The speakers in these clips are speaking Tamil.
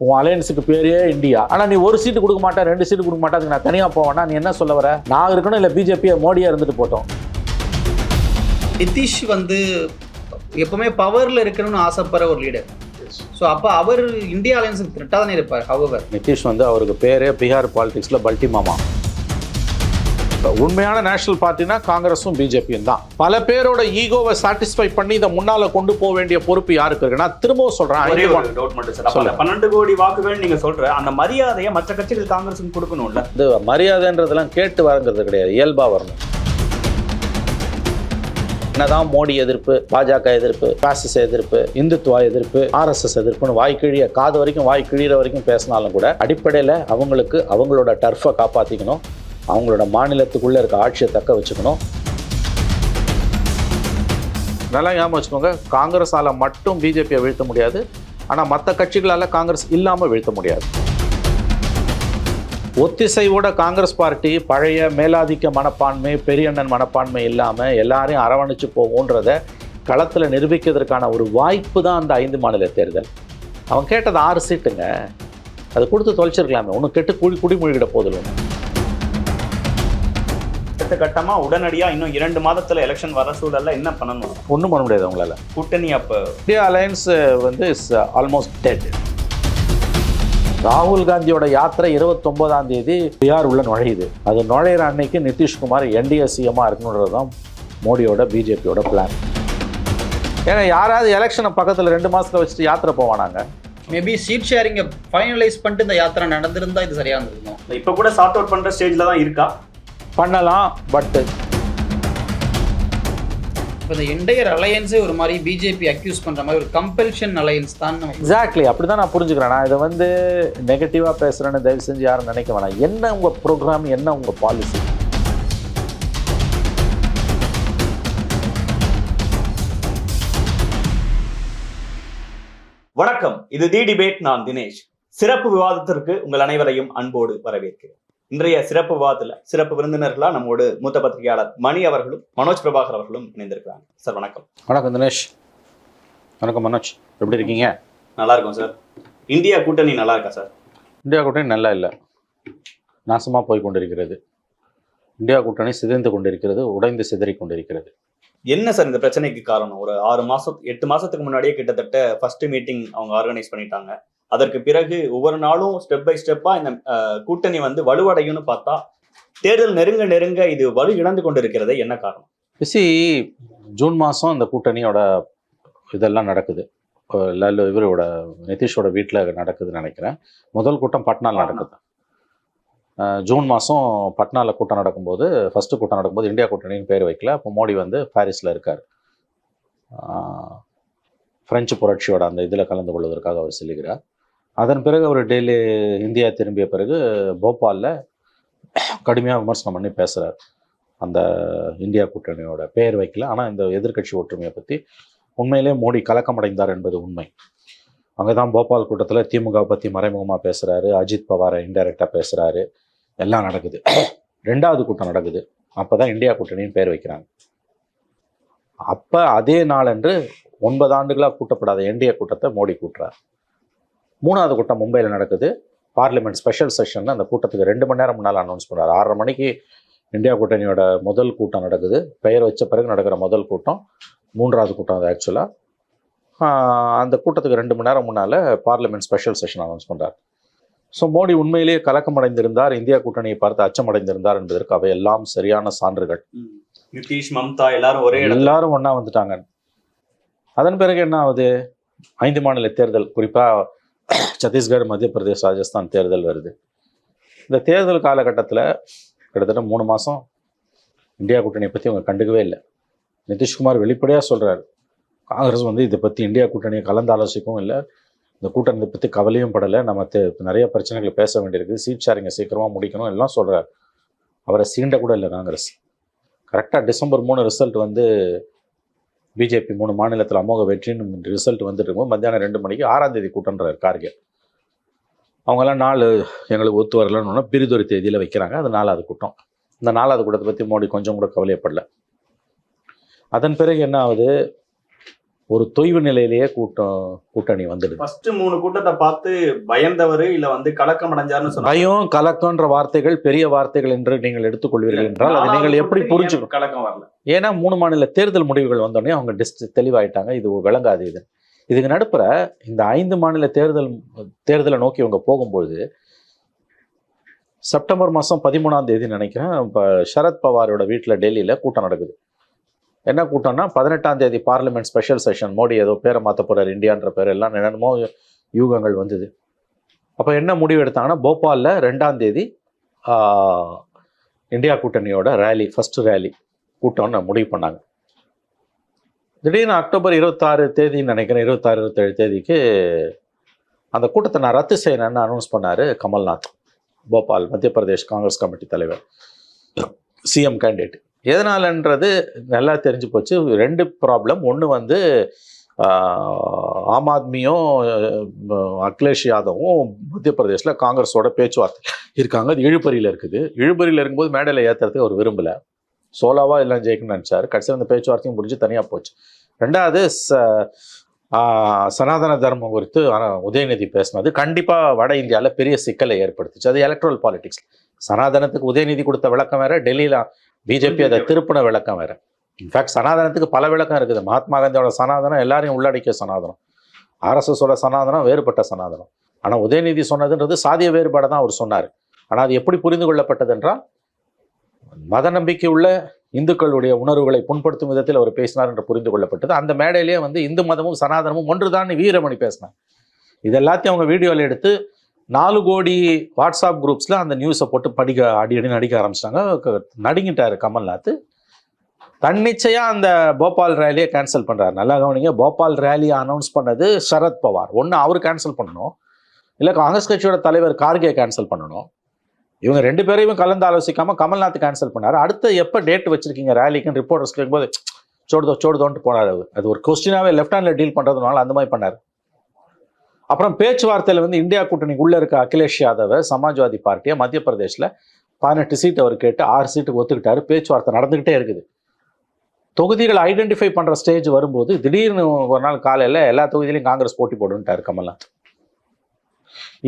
உன் அலையன்ஸுக்கு பேரே இந்தியா. ஆனால் நீ ஒரு சீட்டு கொடுக்க மாட்டேன், 2 சீட்டு கொடுக்க மாட்டேன், அதுக்கு நான் தனியாக போவேன்னா நீ என்ன சொல்ல வர? நான் இருக்கணும், இல்லை பிஜேபியை மோடியாக இருந்துட்டு போட்டோம். நிதிஷ் எப்பவுமே பவரில் இருக்கணும்னு ஆசைப்படுற ஒரு லீடர். ஸோ அப்போ அவர் இந்தியா அலையன்ஸுக்கு த்ரெட்டாக தானே இருப்பார். ஹவவர் நிதிஷ் அவருக்கு பேரே பீகார் பாலிடிக்ஸில் பல்டி மாமா. உண்மையான நேஷனல் பார்ட்டினா காங்கிரஸும் பிஜேபியும் தான். பல பேரோட ஈகோவை சாட்டிஸ்ஃபை பண்ணி இதை முன்னால கொண்டு போக வேண்டிய பொறுப்பு யாருக்கு இருக்கு? நான் திரும்பவும் சொல்றேன், 12 கோடி வாக்குகள் நீங்க சொல்ற அந்த மரியாதையை மற்ற கட்சிகள் காங்கிரஸுக்கு கொடுக்கணும்ல. இது மரியாதைன்றதெல்லாம் கேட்டு வாங்குறது கிடையாது, இயல்பா வரணும். என்னதான் மோடி எதிர்ப்பு, பாஜக எதிர்ப்பு, பாசிச எதிர்ப்பு, இந்துத்துவ எதிர்ப்பு, RSS எதிர்ப்புன்னு வாய்க்கிழிய காது வரைக்கும் வாய் கிழிகிற வரைக்கும் பேசினாலும் கூட அடிப்படையில் அவங்களுக்கு அவங்களோட டர்ஃபை காப்பாற்றிக்கணும், அவங்களோட மாநிலத்துக்குள்ளே இருக்க ஆட்சியை தக்க வச்சுக்கணும். நல்லா ஞாபகம் வச்சுக்கோங்க, காங்கிரஸால் மட்டும் பிஜேபியை வீழ்த்த முடியாது, ஆனால் மற்ற கட்சிகளால் காங்கிரஸ் இல்லாமல் வீழ்த்த முடியாது. ஒத்திசைவோட காங்கிரஸ் பார்ட்டி பழைய மேலாதிக்க மனப்பான்மை, பெரியண்ணன் மனப்பான்மை இல்லாமல் எல்லாரையும் அரவணைச்சு போகுன்றத களத்தில் நிரூபிக்கிறதுக்கான ஒரு வாய்ப்பு தான் அந்த 5 மாநில தேர்தல். அவன் கேட்டது 6 சீட்டுங்க, அது கொடுத்து தொலைச்சிருக்கலாமே. ஒன்று கெட்டு குடிமொழிகிட போதில்லை. கட்டமா உடனடியா இன்னும் 2 மாதத்துல எலெக்ஷன் வர சூழல்ல என்ன பண்ணணும்? ஒன்றும் பண்ண முடியாது அவங்களால. கூட்டணி அப்ப India alliance is almost dead. ராகுல் காந்தியோட யாத்திரை 29ஆம் தேதி பீகார் உள்ள நுழையுது. அது நுழையிற அன்னைக்கு நிதிஷ்குமார் NDA CM இருக்கணுன்றது தான் மோடியோட பிஜேபியோட பிளான். ஏன்னா யாராவது எலெக்ஷனை பக்கத்தில் 2 மாசத்துல வச்சுட்டு யாத்திரை போவானாங்க? மேபி சீட் ஷேரிங்கை ஃபைனலைஸ் பண்ணிட்டு இந்த யாத்திரை நடந்திருந்தா இது சரியாக இருந்திருக்கும். இப்ப கூட சார்ட் அவுட் பண்ற ஸ்டேஜ்ல தான் இருக்கா? பண்ணலாம், பட் இப்போ இந்த என்டையர் அலையன்ஸே ஒரு மாதிரி பிஜேபி அக்யூஸ் பண்ணுற மாதிரி ஒரு கம்பல்ஷன் அலையன்ஸ் தான். எக்ஸாக்ட்லி அப்படி தான் நான் புரிஞ்சுக்கிறேன். நான் இதை நெகட்டிவாக பேசுகிறேன்னு தயவு செஞ்சு யாரும் நினைக்க வேணாம். என்ன உங்கள் ப்ரோக்ராம், என்ன உங்கள் பாலிசி? வணக்கம், இது தி டிபேட். நான் தினேஷ். சிறப்பு விவாதத்திற்கு உங்கள் அனைவரையும் அன்போடு வரவேற்கிறேன். இன்றைய சிறப்பு விவாதத்தில் சிறப்பு விருந்தினர்களா நம்மோடு மூத்த பத்திரிகையாளர் மணி அவர்களும் மனோஜ் பிரபாகர் அவர்களும் இணைந்திருக்கிறாங்க. சார் வணக்கம். வணக்கம் தினேஷ். வணக்கம் மனோஜ், எப்படி இருக்கீங்க? நல்லா இருக்கும் சார். இந்தியா கூட்டணி நல்லா இருக்கா சார்? இந்தியா கூட்டணி நல்லா இல்லை, நாசமாக போய் கொண்டிருக்கிறது. இந்தியா கூட்டணி சிதைந்து கொண்டிருக்கிறது, உடைந்து சிதறி கொண்டிருக்கிறது. என்ன சார் இந்த பிரச்சனைக்கு காரணம்? ஒரு 8 மாசத்துக்கு முன்னாடியே கிட்டத்தட்ட ஃபர்ஸ்ட் மீட்டிங் அவங்க ஆர்கனைஸ் பண்ணிட்டாங்க. அதற்கு பிறகு ஒவ்வொரு நாளும் ஸ்டெப் பை ஸ்டெப்பா இந்த கூட்டணி வலுவடையும்னு பார்த்தா தேர்தல் நெருங்க இது வலு இழந்து கொண்டிருக்கிறதே என்ன காரணம்? ஜூன் மாதம் இந்த கூட்டணியோட இதெல்லாம் நடக்குது. இவரோட நிதிஷோட வீட்டில் நடக்குதுன்னு நினைக்கிறேன். முதல் கூட்டம் பட்னாவில் நடக்குது. ஜூன் மாதம் பட்னாவில் கூட்டம் நடக்கும்போது, ஃபஸ்ட்டு கூட்டம் நடக்கும்போது இந்தியா கூட்டணின்னு பேர் வைக்கல. அப்போ மோடி பாரிஸில் இருக்கார். பிரெஞ்சு புரட்சியோட அந்த இதில் கலந்து கொள்வதற்காக அவர் செல்கிறார். அதன் பிறகு அவர் டெல்லி இந்தியா திரும்பிய பிறகு போபாலில் கடுமையாக விமர்சனம் பண்ணி பேசுகிறார். அந்த இந்தியா கூட்டணியோட பெயர் வைக்கல, ஆனால் இந்த எதிர்க்கட்சி ஒற்றுமையை பற்றி உண்மையிலே மோடி கலக்கமடைந்தார் என்பது உண்மை. அங்கே தான் போபால் கூட்டத்தில் திமுகவை பற்றி மறைமுகமாக பேசுகிறாரு, அஜித் பவாரை இன்டைரக்டாக பேசுகிறாரு, எல்லாம் நடக்குது. 2வது கூட்டம் நடக்குது, அப்போ தான் இந்தியா கூட்டணின்னு பேர் வைக்கிறாங்க. அப்போ அதே நாளன்று 9 ஆண்டுகளாக கூட்டப்படாத NDA கூட்டத்தை மோடி கூட்டுறார். 3வது கூட்டம் மும்பையில் நடக்குது. பார்லிமெண்ட் ஸ்பெஷல் செஷனில் அந்த கூட்டத்துக்கு 2 மணி நேரம் முன்னால் அனௌன்ஸ் பண்ணுறாரு. 6:30 மணிக்கு இந்தியா கூட்டணியோட முதல் கூட்டம் நடக்குது. பெயர் வச்ச பிறகு நடக்கிற முதல் கூட்டம் 3வது கூட்டம். அது ஆக்சுவலாக அந்த கூட்டத்துக்கு 2 மணி நேரம் முன்னால் பார்லிமெண்ட் ஸ்பெஷல் செஷன் அனௌன்ஸ் பண்ணுறார். ஸோ மோடி உண்மையிலேயே கலக்கமடைந்திருந்தார், இந்தியா கூட்டணியை பார்த்து அச்சமடைந்திருந்தார் என்பதற்கு அவை எல்லாம் சரியான சான்றுகள். நிதிஷ், மம்தா எல்லாரும் ஒன்றா வந்துட்டாங்க. அதன் பிறகு என்ன ஆகுது? 5 மாநில தேர்தல், குறிப்பாக சத்தீஸ்கர், மத்திய பிரதேஷ், ராஜஸ்தான் தேர்தல் வருது. இந்த தேர்தல் காலகட்டத்தில் கிட்டத்தட்ட 3 மாதம் இந்தியா கூட்டணியை பற்றி அவங்க கண்டுக்கவே இல்லை. நிதிஷ்குமார் வெளிப்படையாக சொல்கிறார், காங்கிரஸ் இதை பற்றி இந்தியா கூட்டணியை கலந்து ஆலோசிக்கவும் இல்லை, இந்த கூட்டணி பற்றி கவலையும் படலை, நம்ம நிறைய பிரச்சனைகள் பேச வேண்டியிருக்கு, சீட் ஷேரிங்கை சீக்கிரமாக முடிக்கணும் எல்லாம் சொல்கிறார். அவரை சீண்ட கூட இல்லை காங்கிரஸ். கரெக்டாக டிசம்பர் 3 ரிசல்ட் பிஜேபி 3 மாநிலத்தில் அமோக வெற்றின்னு ரிசல்ட் வந்துட்டு இருக்கும்போது மத்தியானம் 2 மணிக்கு 6ஆம் தேதி கூட்டன்றார் கார்கே. அவங்கெல்லாம் 4 எங்களுக்கு ஒத்து வரலன்னு பிரிதொரு தேதியில் வைக்கிறாங்க. அது 4வது கூட்டம். இந்த 4வது கூட்டத்தை பற்றி மோடி கொஞ்சம் கூட கவலையப்படல. அதன் பிறகு என்ன ஆகுது? ஒரு தொய்வு நிலையிலேயே கூட்டணி வந்துடுது. ஃபர்ஸ்ட் 3 கூட்டத்தை பார்த்து பயந்தவர் இல்ல வந்து கலக்கம் அடைஞ்சாருன்னு சொன்னாங்க. பயம், கலக்கம்ன்ற வார்த்தைகள் பெரிய வார்த்தைகள் என்று நீங்கள் எடுத்துக்கொள்வீர்கள் என்றால் அதை நீங்கள் எப்படி புரிஞ்சுக்கணும்? கலக்கம் வரல. ஏன்னா 3 மாநில தேர்தல் முடிவுகள் வந்தோடனே அவங்க தெளிவாயிட்டாங்க, இது விளங்காது. இதுக்கு நடுப்புற இந்த 5 மாநில தேர்தலை நோக்கி இவங்க போகும்போது செப்டம்பர் மாதம் 13ஆம் தேதி நினைக்கிறேன், இப்போ சரத் பவாரோட வீட்டில் டெல்லியில் கூட்டம் நடக்குது. என்ன கூட்டம்னா 18ஆம் தேதி பார்லிமெண்ட் ஸ்பெஷல் செஷன், மோடி ஏதோ பேரை மாற்ற போகிறார் இந்தியான்ற பேர், எல்லாம் என்னென்னமோ யூகங்கள் வந்தது. அப்போ என்ன முடிவு எடுத்தாங்கன்னா, போபாலில் 2ஆம் தேதி இந்தியா கூட்டணியோட ரேலி, ஃபர்ஸ்ட் ரேலி கூட்டம்னு முடிவு பண்ணாங்க. திடீர்னு அக்டோபர் 26 தேதின்னு நினைக்கிறேன், 26-27 தேதிக்கு அந்த கூட்டத்தை நான் ரத்து செய்யணும்னு அனௌன்ஸ் பண்ணார் கமல்நாத், போபால் மத்திய பிரதேஷ் காங்கிரஸ் கமிட்டி தலைவர், சிஎம் கேண்டிடேட். எதனாலன்றது நல்லா தெரிஞ்சு போச்சு. 2 ப்ராப்ளம். ஒன்று வந்து ஆம் ஆத்மியும் அகிலேஷ் யாதவும் மத்திய பிரதேசில் காங்கிரஸோட பேச்சுவார்த்தை இருக்காங்க, அது இழுபறியில் இருக்குது. இழுபறியில் இருக்கும்போது மேடையில் ஏற்றுறதுக்கு அவர் விரும்பலை, சோலாவாக எல்லாம் ஜெயிக்கணும்னு நினச்சார். கடைசியில் அந்த பேச்சுவார்த்தையும் முடிஞ்சு தனியாக போச்சு. 2வது சனாதன தர்மம் குறித்து உதயநிதி பேசினது கண்டிப்பாக வட இந்தியாவில் பெரிய சிக்கலை ஏற்படுத்துச்சு. அது எலக்ட்ரல் பாலிடிக்ஸ். சனாதனத்துக்கு உதயநிதி கொடுத்த விளக்கம் வேறு, டெல்லியில் பிஜேபி அதை திருப்பின விளக்கம் வேறு. இன்ஃபேக்ட் சனாதனத்துக்கு பல விளக்கம் இருக்குது. மகாத்மா காந்தியோட சனாதனம் எல்லாரையும் உள்ளடக்கிய சனாதனம், ஆர்எஸ்எஸோட சனாதனம் வேறுபட்ட சனாதனம். ஆனால் உதயநிதி சொன்னதுன்றது சாதிய வேறுபாடை தான் அவர் சொன்னார். ஆனால் அது எப்படி புரிந்து கொள்ளப்பட்டது என்றால், மத நம்பிக்கை உள்ள இந்துக்களுடைய உணர்வுகளை புண்படுத்தும் விதத்தில் அவர் பேசினார் என்று புரிந்து கொள்ளப்பட்டது. அந்த மேடையிலேயே வந்து இந்து மதமும் சனாதனமும் ஒன்றுதான் வீரமணி பேசினார். இது எல்லாத்தையும் அவங்க வீடியோவில் எடுத்து 4 கோடி வாட்ஸ்அப் குரூப்ஸில் அந்த நியூஸை போட்டு அடி நடிக்க ஆரம்பிச்சிட்டாங்க. நடுங்கிட்டார் கமல்நாத். தன்னிச்சையாக அந்த போபால் ரேலியை கேன்சல் பண்ணுறாரு. நல்லா கவனிங்க, போபால் ரேலியை அனௌன்ஸ் பண்ணது சரத் பவார். ஒன்று அவர் கேன்சல் பண்ணணும், இல்லை காங்கிரஸ் கட்சியோட தலைவர் கார்கே கேன்சல் பண்ணணும். இவங்க 2 பேரையும் கலந்து ஆலோசிக்காமல் கமல்நாத் கேன்சல் பண்ணார். அடுத்து எப்போ டேட் வச்சுருக்கீங்க ரேலிக்குன்னு ரிப்போர்ட்டர்ஸ் கேட்கும்போது சோடுதோன்ட்டு போனார். அது ஒரு கொஸ்டினாகவே லெஃப்ட் ஹேண்டில் டீல் பண்ணுறதுனால அந்த மாதிரி பண்ணார். அப்புறம் பேச்சுவார்த்தையில் வந்து இந்தியா கூட்டணிக்குள்ளே இருக்க அகிலேஷ் யாதவை, சமாஜ்வாதி பார்ட்டியை மத்திய பிரதேசில் 18 சீட் அவர் கேட்டு 6 சீட்டுக்கு ஒத்துக்கிட்டாரு. பேச்சுவார்த்தை நடந்துக்கிட்டே இருக்குது. தொகுதிகளை ஐடென்டிஃபை பண்ணுற ஸ்டேஜ் வரும்போது திடீர்னு ஒரு நாள் காலையில் எல்லா தொகுதியிலையும் காங்கிரஸ் போட்டி போடுன்ட்டார் கமல்நாத்.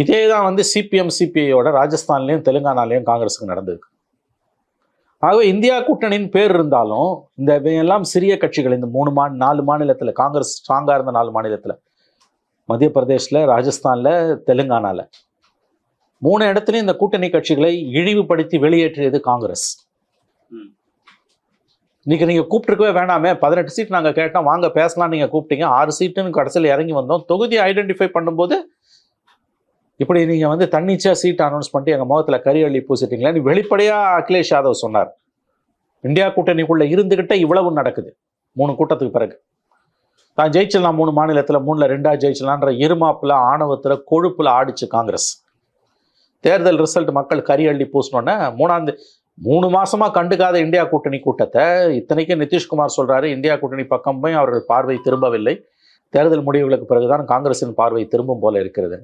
இதே தான் வந்து சிபிஎம் சிபிஐயோட ராஜஸ்தான்லேயும் தெலுங்கானாலையும் காங்கிரஸுக்கு நடந்திருக்கு. ஆகவே இந்தியா கூட்டணின்னு பேர் இருந்தாலும் இந்த எல்லாம் சிறிய கட்சிகள், இந்த 4 மாநிலத்தில் காங்கிரஸ் ஸ்ட்ராங்காக இருந்த 4 மாநிலத்தில், மத்திய பிரதேஷில், ராஜஸ்தானில், தெலுங்கானாவில் 3 இடத்துலையும் இந்த கூட்டணி கட்சிகளை இழிவுபடுத்தி வெளியேற்றியது காங்கிரஸ். இன்னைக்கு நீங்கள் கூப்பிட்டுருக்கவே வேணாமே, 18 சீட் நாங்கள் கேட்டோம், வாங்க பேசலாம், நீங்கள் கூப்பிட்டீங்க, 6 சீட்டுன்னு கடைசியில் இறங்கி வந்தோம். தொகுதியை ஐடென்டிஃபை பண்ணும்போது இப்படி நீங்கள் வந்து தன்னிச்சையாக சீட் அனௌன்ஸ் பண்ணிட்டு எங்கள் முகத்தில் கறி அள்ளி பூசிட்டீங்களேன்னு வெளிப்படையாக அகிலேஷ் யாதவ் சொன்னார். இந்தியா கூட்டணிக்குள்ளே இருந்துக்கிட்டே இவ்வளவு நடக்குது 3 கூட்டத்துக்கு பிறகு. தான் ஜெயிச்சிடலாம் 3 மாநிலத்தில், 3ல் 2 ஜெயிச்சலான்ற இருமாப்பில், ஆணவத்தில், கொழுப்பில் ஆடிச்சு காங்கிரஸ். தேர்தல் ரிசல்ட் மக்கள் கறி அள்ளி பூசினோன்னே 3 மாசமாக கண்டுக்காத இந்தியா கூட்டணி கூட்டத்தை, இத்தனைக்கும் நிதிஷ்குமார் சொல்கிறாரு இந்தியா கூட்டணி பக்கம் போய் அவர்கள் பார்வை திரும்பவில்லை, தேர்தல் முடிவுகளுக்கு பிறகுதான் காங்கிரஸின் பார்வை திரும்பும் போல இருக்கிறது.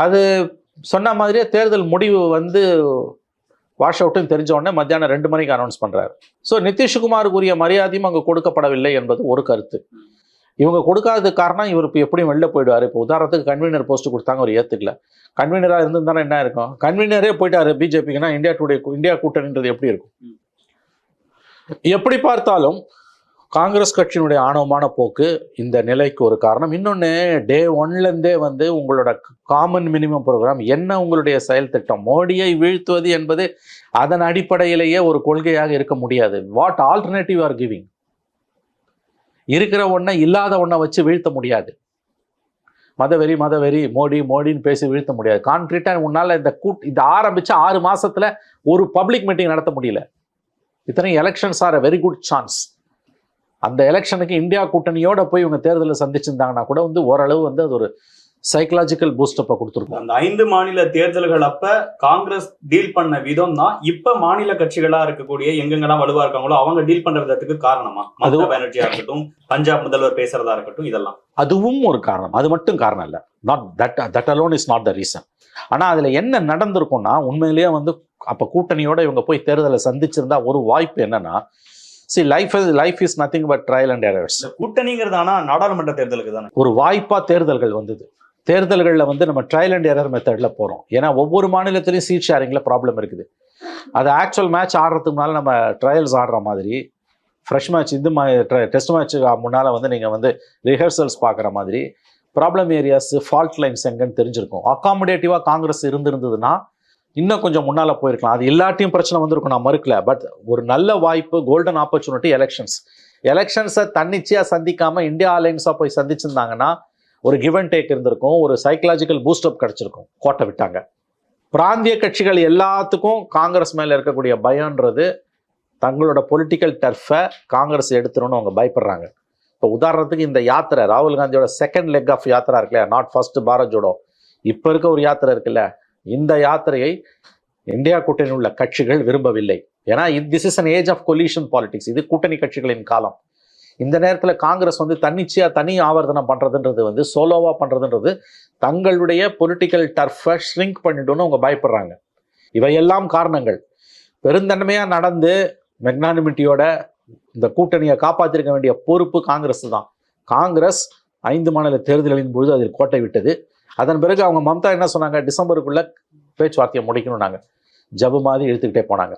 அது சொன்ன மாதிரியே தேர்தல் முடிவு வந்து வாஷ் அவுட்னு தெரிஞ்ச உடனே மத்தியானம் 2 மணிக்கு அனௌன்ஸ் பண்ணுறாரு. ஸோ நிதிஷ்குமாருக்குரிய மரியாதையும் அங்கே கொடுக்கப்படவில்லை என்பது ஒரு கருத்து. இவங்க கொடுக்காததுக்கு காரணம், இவர் இப்போ எப்படியும் வெளில போயிடுவார். இப்போ உதாரணத்துக்கு கன்வீனர் போஸ்ட் கொடுத்தாங்க, அவர் ஏற்றுக்கல. கன்வீனராக இருந்திருந்தானே என்ன இருக்கும்? கன்வீனரே போயிட்டாரு பிஜேபிக்குன்னா இந்தியா கூட்டணின்றது எப்படி இருக்கும்? எப்படி பார்த்தாலும் காங்கிரஸ் கட்சியினுடைய ஆணவமான போக்கு இந்த நிலைக்கு ஒரு காரணம். இன்னொன்று, டே 1லேருந்தே வந்து உங்களோட காமன் மினிமம் ப்ரோக்ராம் என்ன, உங்களுடைய செயல் திட்டம் மோடியை வீழ்த்துவது என்பது அதன் அடிப்படையிலேயே ஒரு கொள்கையாக இருக்க முடியாது. What alternative are giving? இருக்கிற ஒன்றை இல்லாத ஒன்றை வச்சு வீழ்த்த முடியாது. மதவெறி மோடின்னு பேசி வீழ்த்த முடியாது. கான்கிரீட்டாக உன்னால் இந்த ஆரம்பித்து 6 மாதத்தில் ஒரு பப்ளிக் மீட்டிங் நடத்த முடியல. இத்தனை elections R a very good chance. அந்த எலெக்ஷனுக்கு இந்தியா கூட்டணியோட போய் இவங்க தேர்தலில் சந்திச்சிருந்தாங்கன்னா கூட வந்து ஓரளவு வந்து அது ஒரு சைக்கலாஜிக்கல் பூஸ்டப்பை கொடுத்துருக்கும். அந்த 5 மாநில தேர்தல்கள் அப்ப காங்கிரஸ் டீல் பண்ண விதம் தான் இப்ப மாநில கட்சிகளா இருக்கக்கூடிய எங்கெங்கெல்லாம் வலுவா இருக்காங்களோ அவங்க டீல் பண்ற விதத்துக்கு காரணமா? மம்தா பானர்ஜியா இருக்கட்டும், பஞ்சாப் முதல்வர் பேசுறதா இருக்கட்டும், இதெல்லாம் அதுவும் ஒரு காரணம். அது மட்டும் காரணம் இல்லை. Not that alone is not the reason. ஆனால் அதில் என்ன நடந்திருக்கும்னா, உண்மையிலேயே வந்து அப்போ கூட்டணியோட இவங்க போய் தேர்தலை சந்திச்சிருந்தா ஒரு வாய்ப்பு என்னன்னா, See, life is nothing but trial and errors. இந்த கூட்டணிங்கிறது ஆனா நாடாளுமன்ற தேர்தலுக்கு தானே. ஒரு வாய்ப்பா தேர்தல்கள் வந்தது. தேர்தல்களில் வந்து நம்ம ட்ரையல் அண்ட் எரர் மெத்தட்ல போறோம். ஏன்னா ஒவ்வொரு மாநிலத்திலையும் சீட் ஷேரிங்ல ப்ராப்ளம் இருக்குது. அது ஆக்சுவல் மேட்ச் ஆடுறதுக்கு முன்னால நம்ம ட்ரையல்ஸ் ஆடுற மாதிரி, ஃப்ரெஷ் மேட்ச் டெஸ்ட் மேட்ச்சுக்கு முன்னால் வந்து நீங்கள் வந்து ரிஹர்சல்ஸ் பார்க்குற மாதிரி ப்ராப்ளம் ஏரியாஸ், ஃபால்ட் லைன்ஸ் எங்கன்னு தெரிஞ்சிருக்கும். அகாமடேட்டிவாக காங்கிரஸ் இருந்திருந்ததுன்னா இன்னும் கொஞ்சம் முன்னால் போயிருக்கலாம். அது எல்லாட்டையும் பிரச்சனை வந்திருக்கும், நான் மறுக்கல. பட் ஒரு நல்ல வாய்ப்பு, கோல்டன் ஆப்பர்ச்சுனிட்டி எலெக்ஷன்ஸை தன்னிச்சையாக சந்திக்காமல் இந்தியா அலையன்ஸாக போய் சந்திச்சிருந்தாங்கன்னா ஒரு கிவ் அண்ட் டேக் இருந்திருக்கும், ஒரு சைக்கலாஜிக்கல் பூஸ்டப் கிடச்சிருக்கும். கோட்டை விட்டாங்க. பிராந்திய கட்சிகள் எல்லாத்துக்கும் காங்கிரஸ் மேலே இருக்கக்கூடிய பயம்ன்றது தங்களோட பொலிட்டிக்கல் டர்ஃபை காங்கிரஸ் எடுத்துருன்னு அவங்க பயப்படுறாங்க. இப்போ உதாரணத்துக்கு இந்த யாத்திரை, ராகுல் காந்தியோட செகண்ட் லெக் ஆஃப் யாத்திரா இருக்குல்ல, நாட் ஃபர்ஸ்ட் பாரத் ஜோடோ, இப்போ இருக்க ஒரு யாத்திரை இருக்குல்ல, இந்த யாத்திரையை இந்தியா கூட்டணியில் உள்ள கட்சிகள் விரும்பவில்லை. ஏன்னா this is an age of coalition politics. இது கூட்டணி கட்சிகளின் காலம். இந்த நேரத்தில் காங்கிரஸ் வந்து தனி ஆவர்த்தனம் பண்ணுறதுன்றது வந்து சோலோவாக பண்ணுறதுன்றது தங்களுடைய பொலிட்டிக்கல் டர்ஃபை ஷ்ரிங்க் பண்ணிட்டோன்னு அவங்க பயப்படுறாங்க. இவையெல்லாம் காரணங்கள். பெருந்தன்மையாக நடந்து மெக்னானிமிட்டியோட இந்த கூட்டணியை காப்பாற்றிருக்க வேண்டிய பொறுப்பு காங்கிரஸ் தான். காங்கிரஸ் 5 மாநில தேர்தல்களின் பொழுது அதில் கோட்டை விட்டது. அதன் பிறகு அவங்க மம்தா என்ன சொன்னாங்க, டிசம்பருக்குள்ள பேச்சுவார்த்தையை முடிக்கணும்னாங்க. ஜபு மாதிரி இழுத்துக்கிட்டே போனாங்க.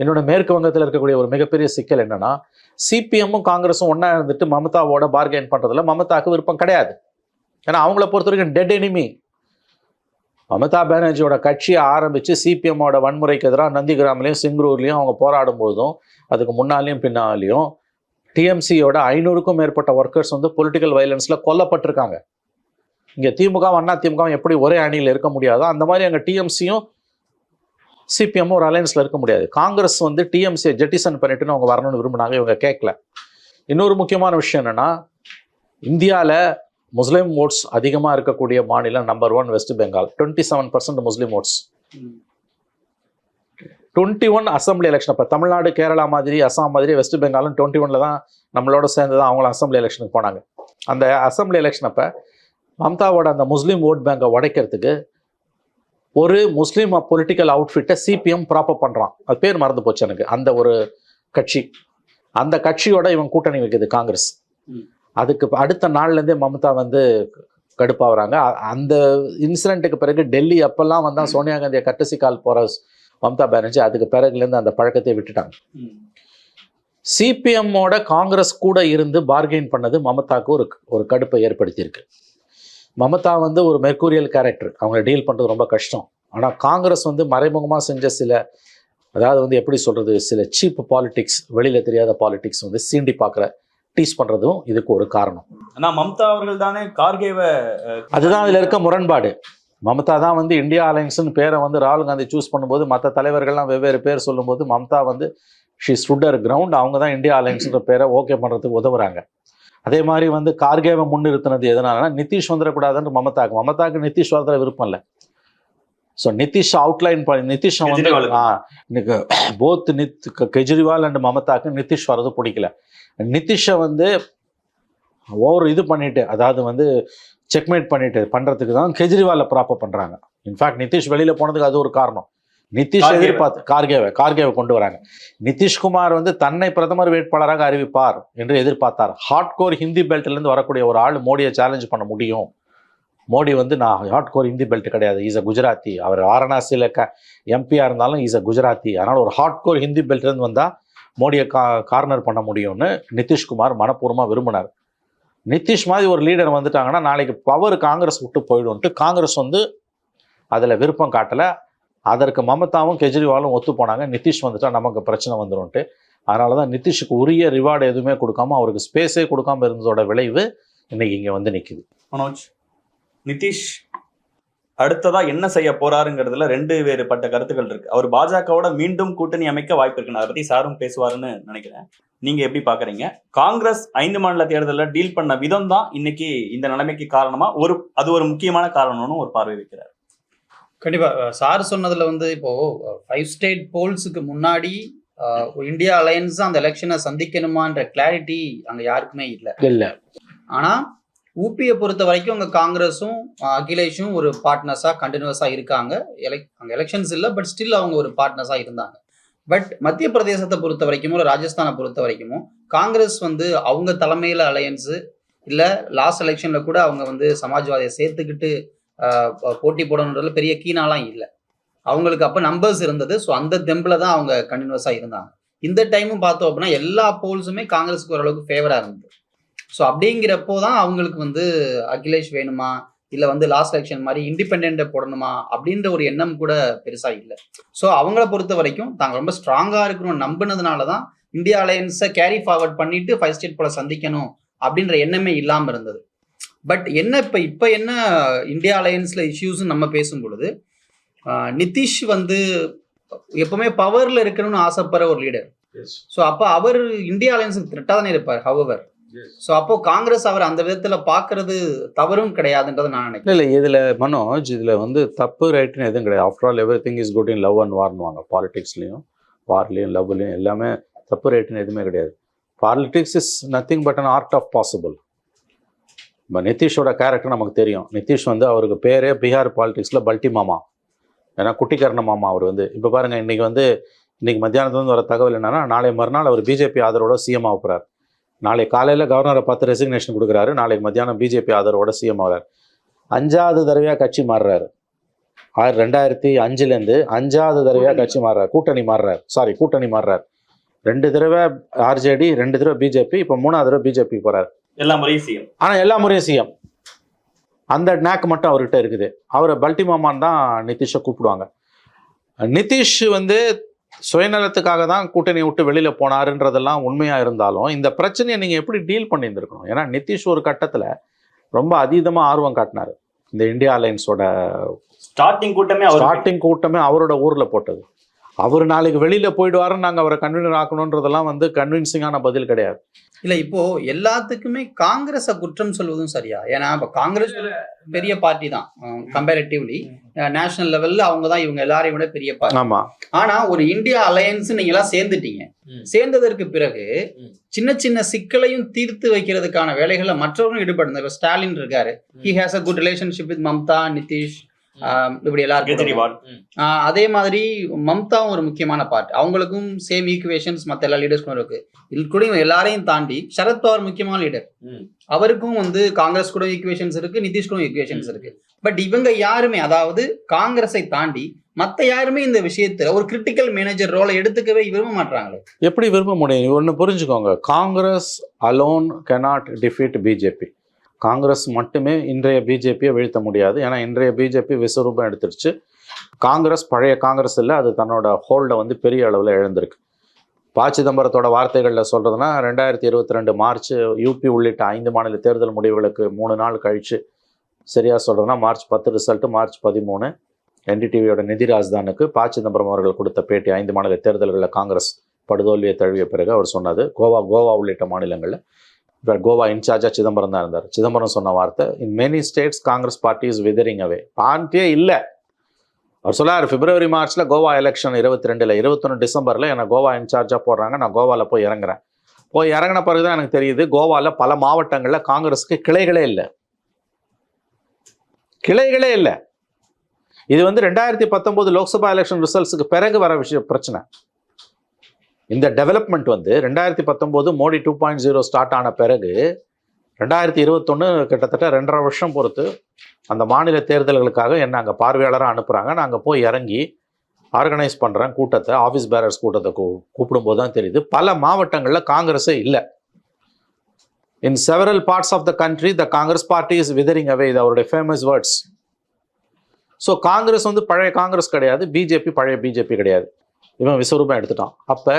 என்னோட மேற்கு வங்கத்தில் இருக்கக்கூடிய ஒரு மிகப்பெரிய சிக்கல் என்னன்னா, சிபிஎம்மும் காங்கிரஸும் ஒன்னா இருந்துட்டு மமதாவோட பார்கெயின் பண்றதுல மமதாவுக்கு விருப்பம் கிடையாது. ஏன்னா அவங்கள பொறுத்த வரைக்கும் டெட் எனிமி. மமதா பானர்ஜியோட கட்சியை ஆரம்பிச்சு சிபிஎம்மோட வன்முறைக்கு எதிராக நந்திகிராம்லையும் சிங்கூர்லையும் அவங்க போராடும் பொழுதும் அதுக்கு முன்னாலையும் பின்னாலையும் டிஎம்சியோட 500க்கும் மேற்பட்ட ஒர்க்கர்ஸ் வந்து பொலிட்டிக்கல் வயலன்ஸ்ல கொல்லப்பட்டிருக்காங்க. இங்கே திமுகவும் அதிமுகவும் எப்படி ஒரே அணியில் இருக்க முடியாதோ அந்த மாதிரி அங்கே டிஎம்சியும் சிபிஎம்மும் ஒரு அலையன்ஸில் இருக்க முடியாது. காங்கிரஸ் வந்து டிஎம்சியை ஜெட்டிசன் பண்ணிட்டுன்னு அவங்க வரணும்னு விரும்பினாங்க, இவங்க கேட்கல. இன்னொரு முக்கியமான விஷயம் என்னன்னா, இந்தியாவில் முஸ்லீம் ஓட்ஸ் அதிகமாக இருக்கக்கூடிய மாநிலம் நம்பர் 1 வெஸ்ட் பெங்கால். 27% முஸ்லீம் ஓட்ஸ். 21 assembly election. இப்போ தமிழ்நாடு, கேரளா மாதிரி, அசாம் மாதிரி வெஸ்ட் பெங்காலும் 21 தான் நம்மளோட சேர்ந்து தான் அவங்களும் அசம்பிளி எலெக்ஷனுக்கு போனாங்க. அந்த அசம்பிளி எலெக்ஷன் அப்போ மம்தாவோட அந்த முஸ்லீம் ஓட் பேங்கை உடைக்கிறதுக்கு ஒரு முஸ்லீம் பொலிட்டிக்கல் அவுட்ஃபிட்டை சிபிஎம் ப்ராப்பர் பண்ணுறான். அது பேர் மறந்து போச்சு எனக்கு. அந்த ஒரு கட்சி, அந்த கட்சியோட இவன் கூட்டணி வைக்குது காங்கிரஸ். அதுக்கு அடுத்த நாள்லேருந்தே மம்தா வந்து கடுப்பாகிறாங்க. அந்த இன்சிடென்ட்டுக்கு பிறகு டெல்லி அப்பெல்லாம் வந்தால் சோனியா காந்தியை கட்டசி கால் போகிற மம்தா பானர்ஜி அதுக்கு பிறகுலேருந்து அந்த பழக்கத்தை விட்டுட்டாங்க. சிபிஎம்மோட காங்கிரஸ் கூட இருந்து பார்கெயின் பண்ணது மமதாவுக்கு ஒரு கடுப்பை ஏற்படுத்தியிருக்கு. மமதா வந்து ஒரு மெர்கூரியல் கேரக்டர், அவங்களை டீல் பண்ணுறது ரொம்ப கஷ்டம். ஆனால் காங்கிரஸ் வந்து மறைமுகமாக செஞ்ச சில, அதாவது வந்து எப்படி சொல்கிறது, சில சீப் பாலிடிக்ஸ், வெளியில் தெரியாத பாலிடிக்ஸ் வந்து சீண்டி பார்க்குற, டீஸ் பண்ணுறதும் இதுக்கு ஒரு காரணம். ஆனால் மம்தா அவர்கள் தானே கார்கேவை, அதுதான் அதில் இருக்க முரண்பாடு. மம்தா தான் வந்து இந்தியா அலையன்ஸ்னு பேரை வந்து ராகுல் காந்தி சூஸ் பண்ணும்போது மற்ற தலைவர்கள்லாம் வெவ்வேறு பேர் சொல்லும்போது மம்தா வந்து ஷீ ஸ்டுட் கிரவுண்ட். அவங்க தான் இந்தியா அலையன்ஸ்ன்ற பேரை ஓகே பண்ணுறதுக்கு உதவுறாங்க. அதே மாதிரி வந்து கார்கேவை முன்னிறுத்தினது எதனாலனா, நிதிஷ் வந்துடக்கூடாதுன்னு மமதாக்கு நிதிஷ் வரதில் விருப்பம் இல்லை. ஸோ நிதிஷ் அவுட்லைன் பண்ணி நிதிஷ் வந்து போத் கெஜ்ரிவால் அண்ட் மமதாக்கு நிதிஷ் வர்றது பிடிக்கல. நிதிஷை வந்து இது பண்ணிட்டு, அதாவது வந்து செக்மேட் பண்ணிட்டு பண்ணுறதுக்கு தான் கெஜ்ரிவாலை ப்ராப்பர் பண்ணுறாங்க. இன்ஃபேக்ட் நிதிஷ் வெளியில் போனதுக்கு அது ஒரு காரணம். நிதிஷ் எதிர்பார்த்து கார்கேவை கொண்டு வராங்க. நிதிஷ்குமார் வந்து தன்னை பிரதமர் வேட்பாளராக அறிவிப்பார் என்று எதிர்பார்த்தார். ஹார்ட்கோர் ஹிந்தி பெல்ட்லேருந்து வரக்கூடிய ஒரு ஆள் மோடியை சேலஞ்ச் பண்ண முடியும். மோடி வந்து நான் ஹார்ட்கோர் ஹிந்தி பெல்ட் கிடையாது, இஸ் அ குஜராத்தி. அவர் வாரணாசியில் எம்பியாக இருந்தாலும் இஸ் அ குஜராத்தி. அதனால் ஒரு ஹார்ட்கோர் ஹிந்தி பெல்ட்லேருந்து வந்தால் மோடியை கார்னர் பண்ண முடியும்னு நிதிஷ்குமார் மனப்பூர்வமாக விரும்பினார். நிதிஷ் மாதிரி ஒரு லீடர் வந்துட்டாங்கன்னா நாளைக்கு பவர் காங்கிரஸ் விட்டு போயிடும்ட்டு காங்கிரஸ் வந்து அதில் விருப்பம் காட்டலை. அதற்கு மமதாவும் கெஜ்ரிவாலும் ஒத்து போனாங்க. நிதிஷ் வந்துட்டா நமக்கு பிரச்சனை வந்துடும்ட்டு. அதனால தான் நிதிஷுக்கு உரிய ரிவார்டு எதுவுமே கொடுக்காம, அவருக்கு ஸ்பேஸே கொடுக்காம இருந்ததோட விளைவு இன்னைக்கு இங்கே வந்து நிற்குது. மனோஜ், நிதிஷ் அடுத்ததா என்ன செய்ய போறாருங்கிறதுல 2 வேறுபட்ட கருத்துக்கள் இருக்கு. அவர் பாஜகவோட மீண்டும் கூட்டணி அமைக்க வாய்ப்பு இருக்கு. அதை பத்தி சாரும் பேசுவாருன்னு நினைக்கிறேன். நீங்க எப்படி பாக்குறீங்க? காங்கிரஸ் 5 மாநில தேர்தலில் டீல் பண்ண விதம் தான் இன்னைக்கு இந்த நிலைமைக்கு காரணமா, அது ஒரு முக்கியமான காரணம்னு ஒரு பார்வை வைக்கிறார். கண்டிப்பா சார் சொன்னதுல வந்து இப்போ 5 ஸ்டேட் போல்ஸுக்கு முன்னாடி இந்தியா அலையன்ஸ் அந்த எலெக்ஷனை சந்திக்கணுமான்ற கிளாரிட்டி அங்க யாருக்குமே இல்லை. ஆனா ஊபியை பொறுத்த வரைக்கும் அங்க காங்கிரஸும் அகிலேஷும் ஒரு பார்ட்னர்ஸா கண்டினியூஸா இருக்காங்க. அங்க எலெக்ஷன்ஸ் இல்லை, பட் ஸ்டில் அவங்க ஒரு பார்ட்னர்ஸா இருந்தாங்க. பட் மத்திய பிரதேசத்தை பொறுத்த வரைக்கும் இல்லை ராஜஸ்தானை பொறுத்த வரைக்கும் காங்கிரஸ் வந்து அவங்க தலைமையில் அலையன்ஸு இல்லை லாஸ்ட் எலெக்ஷனில் கூட அவங்க வந்து சமாஜ்வாதியை சேர்த்துக்கிட்டு போட்டி போடணுன்றதுல பெரிய கீனாலாம் இல்லை. அவங்களுக்கு அப்போ நம்பர்ஸ் இருந்தது. ஸோ அந்த தெம்பில் தான் அவங்க கண்டினியூஸாக இருந்தாங்க. இந்த டைமும் பார்த்தோம் அப்படின்னா எல்லா போல்ஸுமே காங்கிரஸுக்கு ஓரளவுக்கு ஃபேவராக இருந்தது. ஸோ அப்படிங்கிறப்போ தான் அவங்களுக்கு வந்து அகிலேஷ் வேணுமா இல்லை வந்து லாஸ்ட் எலெக்ஷன் மாதிரி இண்டிபெண்டை போடணுமா அப்படின்ற ஒரு எண்ணம் கூட பெருசாக இல்லை. ஸோ அவங்கள பொறுத்த வரைக்கும் தாங்க ரொம்ப ஸ்ட்ராங்காக இருக்கணும்னு நம்பினதுனால தான் இந்தியா அலையன்ஸை கேரி ஃபார்வர்ட் பண்ணிட்டு 5 ஸ்டேட் போல சந்திக்கணும் அப்படின்ற எண்ணமே இல்லாமல் இருந்தது. பட் என்ன இப்போ என்ன இந்தியா அலையன்ஸில் இஷ்யூஸ்ன்னு நம்ம பேசும் பொழுது நிதிஷ் வந்து எப்பவுமே பவரில் இருக்கணும்னு ஆசைப்படுற ஒரு லீடர். ஸோ அப்போ அவர் இந்தியா அலையன்ஸுக்கு த்ரெட்டாக தானே இருப்பார். ஹவவர் ஸோ அப்போ காங்கிரஸ் அவர் அந்த விதத்தில் பார்க்கறது தவறும் கிடையாதுன்றதை நான் நினைக்கிறேன். இல்லை இதில் மனோஜ் இதில் வந்து தப்பு ரைட்டுன்னு எதுவும் கிடையாது. After all every thing is good in love and வார்னுவாங்க. பாலிடிக்ஸ்லையும் வார்லையும் லவ்லையும் எல்லாமே தப்பு ரைட்டுன்னு எதுவுமே கிடையாது. Politics is nothing but an art of possible. இப்போ நிதிஷோட கேரக்டர் நமக்கு தெரியும். நிதிஷ் வந்து அவருக்கு பேரே பீகார் பாலிடிக்ஸில் பல்ட்டி மாமா, ஏன்னா குட்டிக்கரண மாமா. அவர் வந்து இப்போ பாருங்கள், இன்றைக்கி மத்தியானத்துலேருந்து வர தகவல் என்னென்னா நாளை மறுநாள் அவர் பிஜேபி ஆதரவோட சிஎம் ஆக போகிறார். நாளை காலையில் கவர்னரை பார்த்து ரெசிக்னேஷன் கொடுக்குறாரு. நாளைக்கு மத்தியானம் பிஜேபி ஆதரவோட சிஎம் ஆகிறார். 5வது தடவையாக கட்சி மாறுறாரு. 2005 5வது தடவையாக கட்சி மாறுறாரு. கூட்டணி மாறுறாரு. 2 தடவை ஆர்ஜேடி, 2 தடவை பிஜேபி, இப்போ 3வது தடவை பிஜேபி போகிறார். எல்லா முறையும் சிஎம். ஆனால் எல்லா முறையும் சிஎம். அந்த நேக் மட்டும் அவர்கிட்ட இருக்குது. அவரை பல்ட்டி மாமான் தான் நிதிஷை கூப்பிடுவாங்க. நிதிஷ் வந்து சுயநலத்துக்காக தான் கூட்டணியை விட்டு வெளியில் போனாருன்றதெல்லாம் உண்மையாக இருந்தாலும் இந்த பிரச்சனையை நீங்கள் எப்படி டீல் பண்ணியிருந்துருக்கணும்? ஏன்னா நிதிஷ் ஒரு கட்டத்தில் ரொம்ப அதீதமாக ஆர்வம் காட்டினார். இந்த இந்தியா அலையன்ஸோட ஸ்டார்டிங் கூட்டமே அவரோட ஊரில் போட்டது. அவர் நாளைக்கு வெளியில் போயிடுவாருன்னு நாங்கள் அவரை கன்வீனர் ஆக்கணுன்றதெல்லாம் வந்து கன்வின்சிங்கான பதில் கிடையாது. இல்லை இப்போ எல்லாத்துக்குமே காங்கிரஸை குற்றம் சொல்வதும் சரியா? ஏன்னா இப்போ காங்கிரஸ் பெரிய பார்ட்டி தான் கம்பேரிட்டிவ்லி. நேஷனல் லெவல்ல அவங்க தான் இவங்க எல்லாரையும் விட பெரிய பார்ட்டி. ஆமா. ஆனா ஒரு இந்தியா அலையன்ஸ் நீங்க எல்லாம் சேர்ந்துட்டீங்க. சேர்ந்ததற்கு பிறகு சின்ன சின்ன சிக்கலையும் தீர்த்து வைக்கிறதுக்கான வேலைகளை மற்றவர்களும் ஈடுபடுங்க. இப்போ ஸ்டாலின் இருக்காரு. He has a good relationship with Mamata, Nitish, இப்படி எல்லாருக்கும். அதே மாதிரி மம்தாவும் ஒரு முக்கியமான பார்ட். அவங்களுக்கும் சேம் ஈக்குவேஷன்ஸ் மற்ற எல்லா லீடர்ஸ்க்கும் இருக்கு. இன்க்ளூடிங் எல்லாரையும் தாண்டி சரத்பவார் முக்கியமான லீடர். அவருக்கும் வந்து காங்கிரஸ் கூட ஈக்குவேஷன்ஸ் இருக்கு, நிதிஷ் கூட ஈக்குவேஷன்ஸ் இருக்கு. பட் இவங்க யாருமே, அதாவது காங்கிரஸை தாண்டி மற்ற யாருமே இந்த விஷயத்துல ஒரு கிரிட்டிக்கல் மேனேஜர் ரோலை எடுத்துக்கவே விரும்ப மாட்டாங்களே. எப்படி விரும்ப முடியும்? ஒன்று புரிஞ்சுக்கோங்க, Congress alone cannot defeat BJP. Congress மட்டுமே இன்றைய பிஜேபியை வீழ்த்த முடியாது. ஏன்னா இன்றைய பிஜேபி விஸ்வரூபம் எடுத்துருச்சு. காங்கிரஸ் பழைய காங்கிரஸ் இல்லை, அது தன்னோட ஹோல்டை வந்து பெரிய அளவில் இழந்திருக்கு. ப. சிதம்பரத்தோட வார்த்தைகளில் சொல்கிறதுனா 2022 மார்ச் யூபி உள்ளிட்ட 5 மாநில தேர்தல் முடிவுகளுக்கு 3 நாள் கழித்து, சரியாக சொல்கிறதுனா மார்ச் 10 ரிசல்ட்டு, மார்ச் 13 NDTVயோட நிதி ராஜ்தானுக்கு ப. சிதம்பரம் அவர்கள் கொடுத்த பேட்டி. 5 மாநில தேர்தல்களில் காங்கிரஸ் படுதோல்வியை தழுவிய பிறகு அவர் சொன்னது. கோவா உள்ளிட்ட மாநிலங்களில் கோவா இன்சார்ஜாக சிதம்பரம் தான் இருந்தார். சிதம்பரம் சொன்ன வார்த்தை, in many states Congress party is withering away. பார்ட்டியே இல்லை. அவர் சொல்லார், பிப்ரவரி மார்ச்சில் கோவா எலெக்ஷன் 22 21 டிசம்பரில் என்னை கோவா இன்சார்ஜாக போடுறாங்க. நான் கோவாவில் போய் இறங்கின பிறகு தான் எனக்கு தெரியுது, கோவாவில் பல மாவட்டங்களில் காங்கிரஸுக்கு கிளைகளே இல்லை. இது வந்து 2019 லோக்சபா எலெக்ஷன் ரிசல்ட்ஸுக்கு பிறகு வர பிரச்சனை. இந்த டெவலப்மெண்ட் வந்து 2019 மோடி 2.0 ஸ்டார்ட் ஆன பிறகு 2021 கிட்டத்தட்ட 2.5 வருஷம் பொறுத்து அந்த மாநில தேர்தல்களுக்காக என்ன அங்கே பார்வையாளராக அனுப்புகிறாங்க. நான் அங்கே போய் இறங்கி ஆர்கனைஸ் பண்ணுறேன் கூட்டத்தை, ஆஃபீஸ் பேரர்ஸ் கூட்டத்தை கூப்பிடும்போது தான் தெரியுது பல மாவட்டங்களில் காங்கிரஸே இல்லை. In several parts of the country the Congress party is withering away. இது அவருடைய ஃபேமஸ் வேர்ட்ஸ். ஸோ காங்கிரஸ் வந்து பழைய காங்கிரஸ் கிடையாது, பிஜேபி பழைய பிஜேபி கிடையாது. இவன் விஸ்வரூபம் எடுத்துட்டான். அப்போ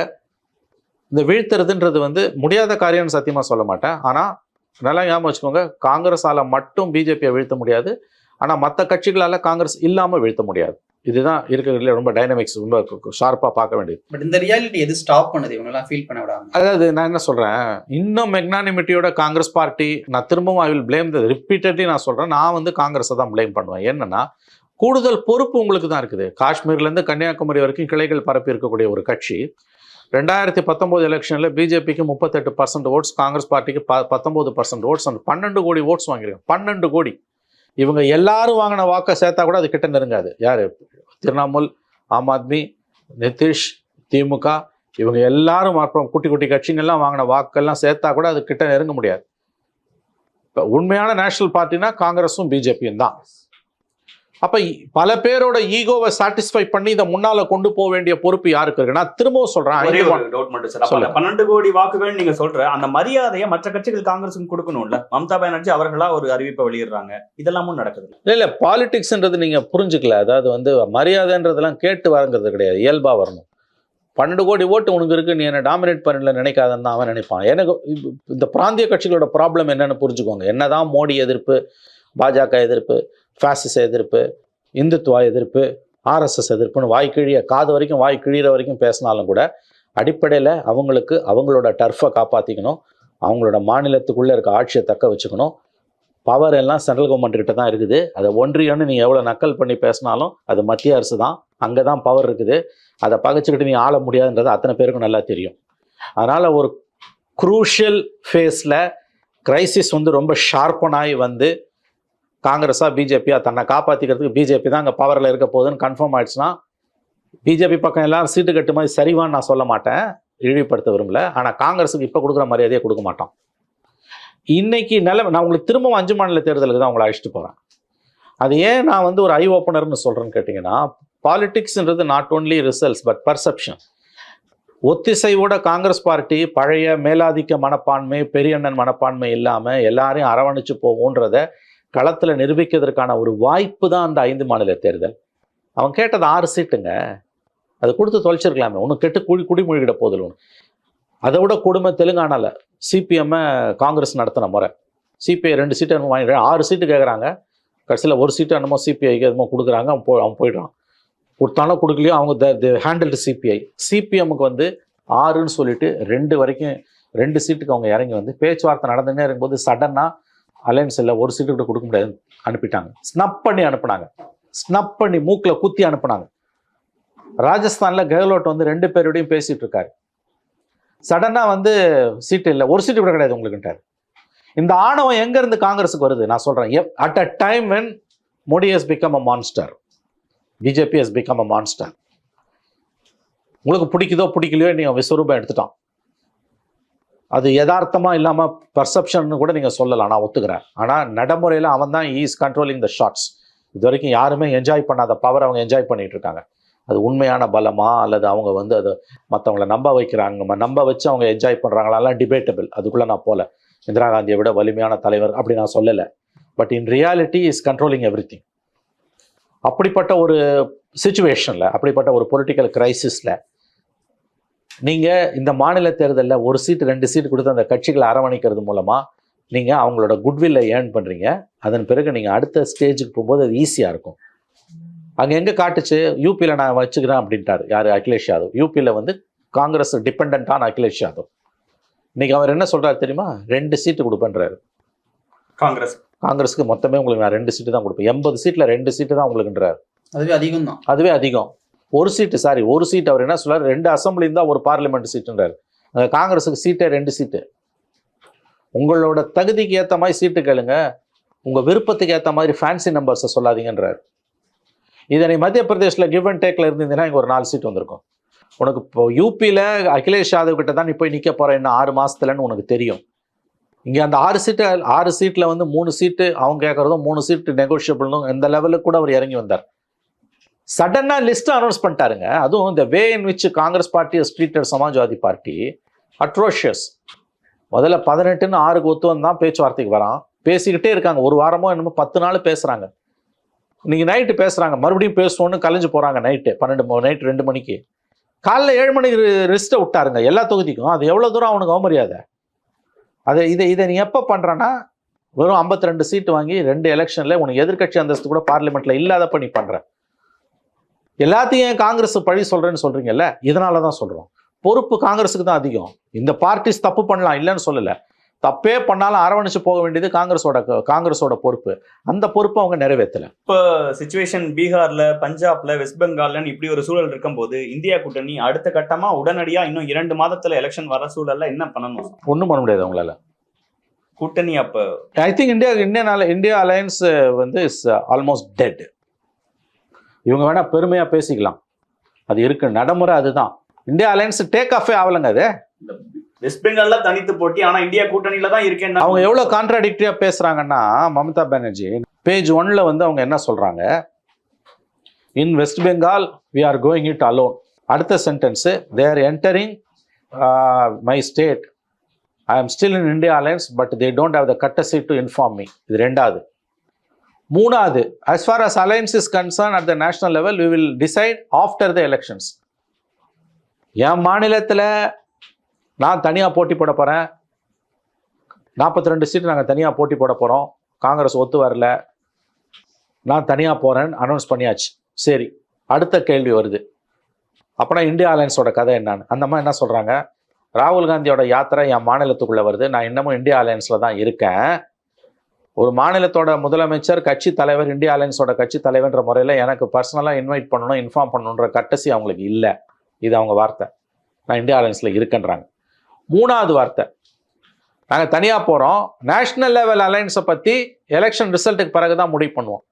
இந்த வீழ்த்துறதுன்றது வந்து முடியாத காரியம்னு சத்தியமாக சொல்ல மாட்டேன். ஆனால் நல்லா ஞாபகம் வச்சுக்கோங்க, காங்கிரஸால் மட்டும் பிஜேபியை வீழ்த்த முடியாது. ஆனால் மற்ற கட்சிகளால் காங்கிரஸ் இல்லாமல் வீழ்த்த முடியாது. இதுதான் இருக்கிறதுல ரொம்ப டைனமிக்ஸ், ரொம்ப ஷார்ப்பாக பார்க்க வேண்டியது. பட் இந்த ரியாலிட்டி எது ஸ்டாப் பண்ணுது இவங்கெல்லாம் ஃபீல் பண்ண விடாம? அதாவது நான் என்ன சொல்கிறேன், இன்னும் மெக்னானிமிட்டியோட காங்கிரஸ் பார்ட்டி, நான் திரும்பவும் I will blame the repeatedly நான் சொல்கிறேன், நான் வந்து காங்கிரஸை தான் பிளேம் பண்ணுவேன். என்னன்னா, கூடுதல் பொறுப்பு உங்களுக்கு தான் இருக்குது. காஷ்மீர்லேருந்து கன்னியாகுமரி வரைக்கும் கிளைகள் பரப்பி இருக்கக்கூடிய ஒரு கட்சி 2019 எலெக்ஷனில் பிஜேபிக்கு 38% ஓட்ஸ், காங்கிரஸ் பார்ட்டிக்கு 19% ஓட்ஸ், அந்த 12 கோடி ஓட்ஸ் வாங்கியிருக்காங்க. 12 கோடி. இவங்க எல்லாரும் வாங்கின வாக்கை சேர்த்தா கூட அது கிட்ட நெருங்காது. யார்? திரிணாமுல், ஆம் ஆத்மி, நிதிஷ், திமுக இவங்க எல்லாரும் அப்புறம் குட்டி குட்டி கட்சிங்கள்லாம் வாங்கின வாக்கெல்லாம் சேர்த்தா கூட அது கிட்ட நெருங்க முடியாது. இப்போ உண்மையான நேஷனல் பார்ட்டினா காங்கிரஸும் பிஜேபியும் தான். அப்ப பல பேரோட ஈகோவை சாட்டிஸ்ஃபை பண்ணி இதை முன்னால கொண்டு போக வேண்டிய பொறுப்பு யாருக்கு இருக்குன்னா, திரும்பவும் சொல்றேன், ஒரே ஒரு டவுட் மட்டும் சார். அப்ப 12 கோடி வாக்குகள் நீங்க சொல்ற அந்த மரியாதையை மற்ற கட்சிகள் காங்கிரஸுக்கு கொடுக்கணும்ல. மம்தா பானர்ஜி அவர்களா ஒரு அறிவிப்பை வெளியிடுறாங்க, இதெல்லாமும் நடக்குது. இல்ல பாலிடிக்ஸ்ன்றது நீங்க புரிஞ்சுக்கல. அதாவது மரியாதைன்றதெல்லாம் கேட்டு வரங்கிறது கிடையாது, இயல்பா வரணும். 12 கோடி ஓட்டு உனக்கு இருக்கு, நீ என்ன டாமினேட் பண்ணல நினைக்காதன்னு தான் அவன் நினைப்பான். எனக்கு இந்த பிராந்திய கட்சிகளோட ப்ராப்ளம் என்னன்னு புரிஞ்சுக்கோங்க. என்னதான் மோடி எதிர்ப்பு, பாஜக எதிர்ப்பு, ஃபாசிச எதிர்ப்பு, இந்துத்துவா எதிர்ப்பு, ஆர்எஸ்எஸ் எதிர்ப்புன்னு காது வரைக்கும் வாய் கிழிகிற வரைக்கும் பேசினாலும் கூட அடிப்படையில் அவங்களுக்கு அவங்களோட டர்ஃபை காப்பாற்றிக்கணும், அவங்களோட மாநிலத்துக்குள்ளே இருக்க ஆட்சியை தக்க வச்சுக்கணும். பவர் எல்லாம் சென்ட்ரல் கவர்மெண்ட் கிட்ட தான் இருக்குது. அதை ஒன்றியம்னு நீ எவ்வளோ நக்கல் பண்ணி பேசினாலும் அது மத்திய அரசு தான், அங்கே தான் பவர் இருக்குது. அதை பகைச்சிக்கிட்டு நீ ஆள முடியாதுன்றது அத்தனை பேருக்கும் நல்லா தெரியும். அதனால் ஒரு குரூஷியல் ஃபேஸில் கிரைசிஸ் ரொம்ப ஷார்ப்பனாகி காங்கிரஸா பிஜேபியா தன்னை காப்பாற்றிக்கிறதுக்கு பிஜேபி தான் அங்கே பவரில் இருக்க போகுதுன்னு கன்ஃபார்ம் ஆயிடுச்சுன்னா, பிஜேபி பக்கம் எல்லாரும் சீட்டு கட்டு மாதிரி சரிவான்னு நான் சொல்ல மாட்டேன், இழிவுபடுத்த விரும்பல. ஆனால் காங்கிரஸுக்கு இப்போ கொடுக்குற மரியாதையை கொடுக்க மாட்டோம். இன்னைக்கு நான் உங்களுக்கு திரும்பவும் 5 மாநில தேர்தலுக்கு தான் உங்களை அழைச்சிட்டு போகிறேன். அது ஏன் நான் ஒரு ஐ ஓப்பனர்னு சொல்கிறேன்னு கேட்டிங்கன்னா, பாலிடிக்ஸ்ன்றது not only results but perception. ஒத்திசைவோட காங்கிரஸ் பார்ட்டி பழைய மேலாதிக்க மனப்பான்மை, பெரியண்ணன் மனப்பான்மை இல்லாமல் எல்லாரையும் அரவணைச்சு போகுன்றத களத்தில் நிரூபிக்கிறதுக்கான ஒரு வாய்ப்பு தான் அந்த 5 மாநில தேர்தல். அவன் கேட்டது 6 சீட்டுங்க, அது கொடுத்து தொலைச்சிருக்கலாமே. ஒன்று கெட்டு குடிமொழிகிட போதில் ஒன்று. அதை விட கொடுமை தெலுங்கானாவில் சிபிஎம்மை காங்கிரஸ் நடத்தின முறை. சிபிஐ 2 சீட்டு என்னமோ வாங்கி 6 சீட்டு கேட்குறாங்க, கடைசியில் 1 சீட்டு என்னமோ சிபிஐக்கு என்னமோ கொடுக்குறாங்க. அவன் போயிடுறான். கொடுத்தாலும் கொடுக்கலையோ அவங்க ஹேண்டில்டு சிபிஐ. சிபிஎம்முக்கு 6ன்னு சொல்லிட்டு 2 சீட்டுக்கு அவங்க இறங்கி பேச்சுவார்த்தை நடந்துன்னே இருக்கும்போது சடனாக அலையன்ஸ் இல்லை, 1 சீட்டு கூட கொடுக்க முடியாது அனுப்பிட்டாங்க. ஸ்னப் பண்ணி மூக்கில் குத்தி அனுப்புனாங்க. ராஜஸ்தானில் கெஹ்லோட் 2 பேரோடையும் பேசிட்டு இருக்காரு. சடனாக சீட்டு இல்லை, 1 சீட்டு கூட கிடையாது உங்களுக்குன்ட்டார். இந்த ஆணவம் எங்கேருந்து காங்கிரஸுக்கு வருது நான் சொல்கிறேன். At a time when Modi has become a monster, BJP has become a monster. உங்களுக்கு பிடிக்குதோ பிடிக்கலையோ நீங்கள் விஸ்வரூபம் எடுத்துட்டான். அது யதார்த்தமாக இல்லாமல் பர்செப்ஷன் கூட நீங்கள் சொல்லலாம், நான் ஒத்துக்கிறேன். ஆனால் நடைமுறையில் அவன் தான் ஈஸ் கண்ட்ரோலிங் த ஷாட்ஸ். இது வரைக்கும் யாருமே என்ஜாய் பண்ணாத பவர் அவங்க என்ஜாய் பண்ணிட்டு இருக்காங்க. அது உண்மையான பலமா அல்லது அவங்க அதை மற்றவங்கள நம்ப வச்சு அவங்க என்ஜாய் பண்ணுறாங்களாலாம் டிபேட்டபிள். அதுக்குள்ளே நான் போல. இந்திரா காந்தியை விட வலிமையான தலைவர் அப்படி நான் சொல்லலை. But in reality is controlling every thing. அப்படிப்பட்ட ஒரு சிச்சுவேஷனில், அப்படிப்பட்ட ஒரு பொலிட்டிக்கல் கிரைசிஸில் நீங்கள் இந்த மாநில தேர்தலில் 1 சீட்டு 2 சீட்டு கொடுத்து அந்த கட்சிகளை அரவணைக்கிறது மூலமாக நீங்கள் அவங்களோட குட்வில்லை ஏர்ன் பண்ணுறீங்க. அதன் பிறகு நீங்கள் அடுத்த ஸ்டேஜுக்கு போகும்போது அது ஈஸியாக இருக்கும். அங்கே எங்கே காட்டுச்சு, யூபியில் நான் வச்சுக்கிறேன் அப்படின்ட்டார் யார், அகிலேஷ் யாதவ். யூபியில் காங்கிரஸ் டிபெண்டான அகிலேஷ் யாதவ். இன்னைக்கு அவர் என்ன சொல்கிறாரு தெரியுமா, 2 சீட்டு கொடுப்பேன்றாரு. காங்கிரஸுக்கு மொத்தமே உங்களுக்கு நான் 2 சீட்டு தான் கொடுப்பேன், 80 சீட்டில் 2 சீட்டு தான் உங்களுக்குன்றார். அதுவே அதிகம். 1 சீட்டு அவர் என்ன சொல்றாரு, 2 அசம்பிளி இருந்தால் 1 பார்லிமெண்ட் சீட்டுன்றாரு. காங்கிரஸுக்கு சீட்டே 2 சீட்டு. உங்களோட தகுதிக்கு ஏற்ற மாதிரி சீட்டு கேளுங்க, உங்கள் விருப்பத்துக்கு ஏற்ற மாதிரி ஃபேன்சி நம்பர்ஸை சொல்லாதீங்கன்றார். இதனை மத்திய பிரதேசில் கிவ் அண்ட் டேக்கில் இருந்தீங்கன்னா இங்கே ஒரு 4 சீட் வந்திருக்கும். உனக்கு இப்போ யூபியில் அகிலேஷ் யாதவ் கிட்ட தான் நீ போய் நிற்க போகிற இன்னும் 6 மாதத்துலன்னு உனக்கு தெரியும். இங்கே அந்த 6 சீட்டில் 3 சீட்டு அவங்க கேட்குறதும் 3 சீட்டு நெகோஷியபிள்னும் இந்த லெவலுக்கு கூட அவர் இறங்கி வந்தார். சடனாக லிஸ்ட்டு அனௌன்ஸ் பண்ணிட்டாருங்க. அதுவும் இந்த way in which Congress party treated Samajwadi party atrocious. முதல்ல 18ன்னு 6க்கு ஒத்து வந்தான் பேச்சுவார்த்தைக்கு வரான். பேசிக்கிட்டே இருக்காங்க, 1 வாரமோ என்னமோ 10 நாள் பேசுகிறாங்க. இன்னைக்கு நைட்டு பேசுகிறாங்க, மறுபடியும் பேசுவோன்னு கலைஞ்சு போகிறாங்க. நைட்டு 2 மணிக்கு. காலைல 7 மணிக்கு ரிஸ்ட்டை விட்டாருங்க எல்லா தொகுதிக்கும். அது எவ்வளோ தூரம் அவனுக்கு அவமரியாதை. இதை நீ எப்போ பண்ணுறன்னா, வெறும் 52 சீட்டு வாங்கி 2 எலெக்ஷனில் உனக்கு எதிர்கட்சி அந்தஸ்து கூட பார்லிமெண்ட்டில் இல்லாதப்ப நீ பண்ணுற. எல்லாத்தையும் காங்கிரஸ் பழி சொல்கிறேன்னு சொல்கிறீங்கல்ல, இதனால தான் சொல்கிறோம். பொறுப்பு காங்கிரஸுக்கு தான் அதிகம். இந்த பார்ட்டிஸ் தப்பு பண்ணலாம் இல்லைன்னு சொல்லலை, தப்பே பண்ணாலும் அரவணைச்சு போக வேண்டியது காங்கிரஸோட பொறுப்பு. அந்த பொறுப்பை அவங்க நிறைவேற்றலை. இப்போ சிச்சுவேஷன் பீகார்ல, பஞ்சாப்ல, வெஸ்ட் பெங்கால்ல இப்படி ஒரு சூழல் இருக்கும்போது இந்தியா கூட்டணி அடுத்த கட்டமா உடனடியா இன்னும் 2 மாதத்துல எலெக்ஷன் வர சூழல்ல என்ன பண்ணணும்? ஒன்றும் பண்ண முடியாது அவங்களால. கூட்டணி அப்போ I think India alliance is almost dead. இவங்க வேணா பெருமையா பேசிக்கலாம், அது இருக்கு, நடைமுறை அதுதான். இந்தியா அலையன்ஸ் டேக் ஆஃபே ஆகலங்க அது. வெஸ்ட் பெங்கால்ல தனித்து போட்டி, ஆனா இந்தியா கூட்டணியில தான் இருக்கேன். அவங்க எவ்வளவு கான்ட்ராடிக்டரியா பேசுறாங்கன்னா மம்தா பானர்ஜி பேஜ் 1ல வந்து அவங்க என்ன சொல்றாங்க, in West Bengal we are going it alone. அடுத்த sentence, they are entering my state, I am still in India alliance but they don't have the courtesy to inform me. இது ரெண்டாவது. மூணாவது, as far as alliance is concerned at the national level we will decide after the elections. என் மாநிலத்தில் நான் தனியாக போட்டி போட போகிறேன், 42 சீட் நாங்கள் தனியாக போட்டி போட போகிறோம், காங்கிரஸ் ஒத்து வரல, நான் தனியாக போகிறேன்னு அனௌன்ஸ் பண்ணியாச்சு. சரி, அடுத்த கேள்வி வருது, அப்படின்னா இந்தியா அலையன்ஸோட கதை என்னன்னு. அந்த மாதிரி என்ன சொல்கிறாங்க, ராகுல் காந்தியோட யாத்திரை என் மாநிலத்துக்குள்ளே வருது, நான் இன்னமும் இந்தியா அலையன்ஸில் தான் இருக்கேன். ஒரு மாநிலத்தோட முதலமைச்சர் கட்சி தலைவர் இந்தியா அலையன்ஸோட கட்சி தலைவர்ன்ற முறையில் எனக்கு பர்சனலாக இன்வைட் பண்ணணும், இன்ஃபார்ம் பண்ணணுன்ற கட்டசி அவங்களுக்கு இல்லை. இது அவங்க வார்த்தை, நான் இந்தியா அலையன்ஸில் இருக்கேன்றாங்க. மூணாவது வார்த்தை, நாங்கள் தனியாக போகிறோம், நேஷனல் லெவல் அலையன்ஸை பற்றி எலெக்ஷன் ரிசல்ட்டுக்கு பிறகு தான் முடிவு பண்ணுவோம்.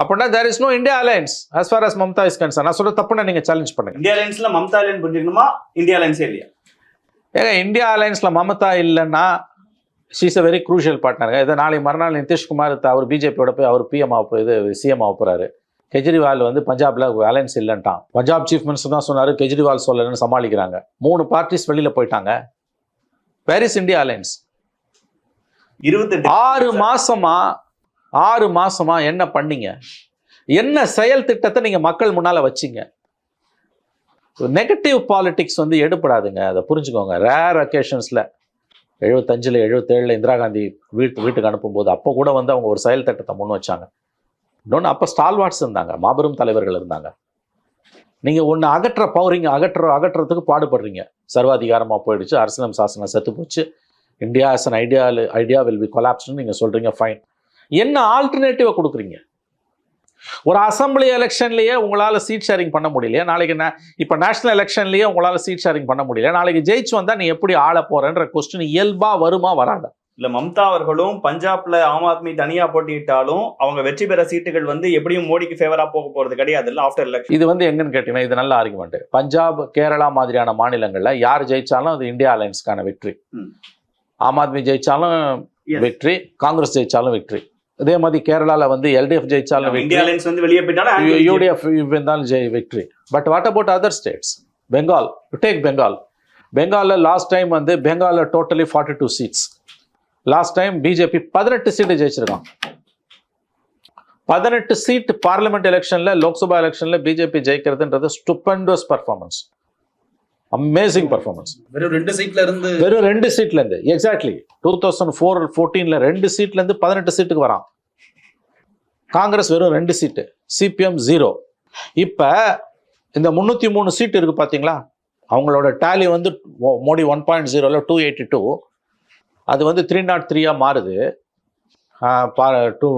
அப்படின்னா there is no India alliance as far as Mamata is concern. நான் சொல்ல தப்புன்னா நீங்கள் சேலஞ்ச் பண்ணுங்க. இந்தியா அலையன்ஸ்ல மம்தா அலையன்ஸ் புரிஞ்சுக்கணுமா, இந்தியா அலையன்ஸே இல்லையா? ஏங்க இந்தியா அலையன்ஸில் மம்தா இல்லைன்னா ஷீஸ் அ வெரி க்ரூஷியல் பார்ட்னருங்க. இதை நாளை மறுநாள் நிதிஷ்குமார் அவர் பிஜேபியோட போய் அவர் பிஎம் சிஎம் ஆக போகிறாரு. கெஜ்ரிவால் வந்து பஞ்சாப்ல அலையன்ஸ் இல்லைன்ட்டான். பஞ்சாப் சீஃப் மினிஸ்டர் தான் சொன்னார், கெஜ்ரிவால் சொல்லலன்னு சமாளிக்கிறாங்க. 3 பார்ட்டிஸ் வெளியில் போயிட்டாங்க. Where is India alliance? 6 மாசமா என்ன பண்ணீங்க? என்ன செயல் திட்டத்தை நீங்க மக்கள் முன்னால வச்சீங்க? நெகட்டிவ் பாலிடிக்ஸ் வந்து எடுப்படாதுங்க, அதை புரிஞ்சுக்கோங்க. ரேர் அக்கேஷன்ஸ்ல 75 77 இந்திரா காந்தி வீட்டுக்கு அனுப்பும்போது அப்போ கூட வந்து அவங்க ஒரு செயல் திட்டத்தை முன் வச்சாங்க. இன்னொன்று, அப்போ ஸ்டால்வார்ட்ஸ் இருந்தாங்க, மாபெரும் தலைவர்கள் இருந்தாங்க. நீங்கள் ஒன்று அகற்றுறதுக்கு பாடுபடுறீங்க. சர்வாதிகாரமாக போயிடுச்சு, அரசியலம் சாசனம் செத்து போச்சு, India as an idea will be கொலாப்ஸ்னு நீங்கள் சொல்கிறீங்க. ஃபைன், என்ன ஆல்டர்னேட்டிவை கொடுக்குறீங்க? ஒரு அசம்பிளி எலெக்ஷன்லேயே உங்களால் சீட் ஷேரிங் பண்ண முடியலையா? நாளைக்கு இப்போ நேஷனல் எலெக்ஷன்லேயே உங்களால் சீட் ஷேரிங் பண்ண முடியல, நாளைக்கு ஜெயிச்சு வந்தால் நீ எப்படி ஆள போகிறன்ற கொஸ்டின் இயல்பாக வருமா வராதா? இல்ல, மம்தா அவர்களும் பஞ்சாப்ல ஆம் ஆத்மி தனியா போட்டியிட்டாலும் அவங்க வெற்றி பெற சீட்டுகள் வந்து எப்படியும் மோடிக்கு ஃபேவரா போக போறது கிடையாது இல்ல ஆஃப்டர் எலெக்ஷன். இது வந்து எங்கன்னு கேட்டீங்கன்னா, இது நல்ல ஆர்குமெண்ட். பஞ்சாப், கேரளா மாதிரியான மாநிலங்கள்ல யார் ஜெயிச்சாலும் அது இந்தியா அலையன்ஸ்க்கான வெற்றி. ஆம் ஆத்மி ஜெயிச்சாலும் வெற்றி, காங்கிரஸ் ஜெயிச்சாலும் வெற்றி. அதே மாதிரி கேரளால வந்து எல்டிஎஃப் ஜெயிச்சாலும் இந்தியா அலையன்ஸ் வந்து வெளியே போயிட்டாலும் யூடிஎஃப் இருந்தாலும் வெற்றி. But what about other states? Bengal, take Bengal. பெங்கால்ல லாஸ்ட் டைம் வந்து பெங்கால்ல totally 42 seats. Last time BJP 18 seat ஜெயிச்சிருக்கான். 18 சீட் பார்லிமெண்ட் எலெக்ஷன்ல, லோக்சபா எலெக்ஷன்ல பிஜேபி ஜெயிக்கிறதுன்றது ஸ்டூபண்டஸ் பர்ஃபார்மன்ஸ், அமேசிங் பர்ஃபார்மன்ஸ். வெறும் 2 சீட்ல இருந்து எக்ஸாக்ட்லி 2014 2 சீட்ல இருந்து 18 சீட்டுக்கு வரான். காங்கிரஸ் வெறும் 2 சீட்டு, சிபிஎம் 0. இப்ப இந்த 303 சீட் இருக்கு பாத்தீங்களா, அவங்களோட டேலி வந்து மோடி 1.0ல 282, அது வந்து 303 மாறுது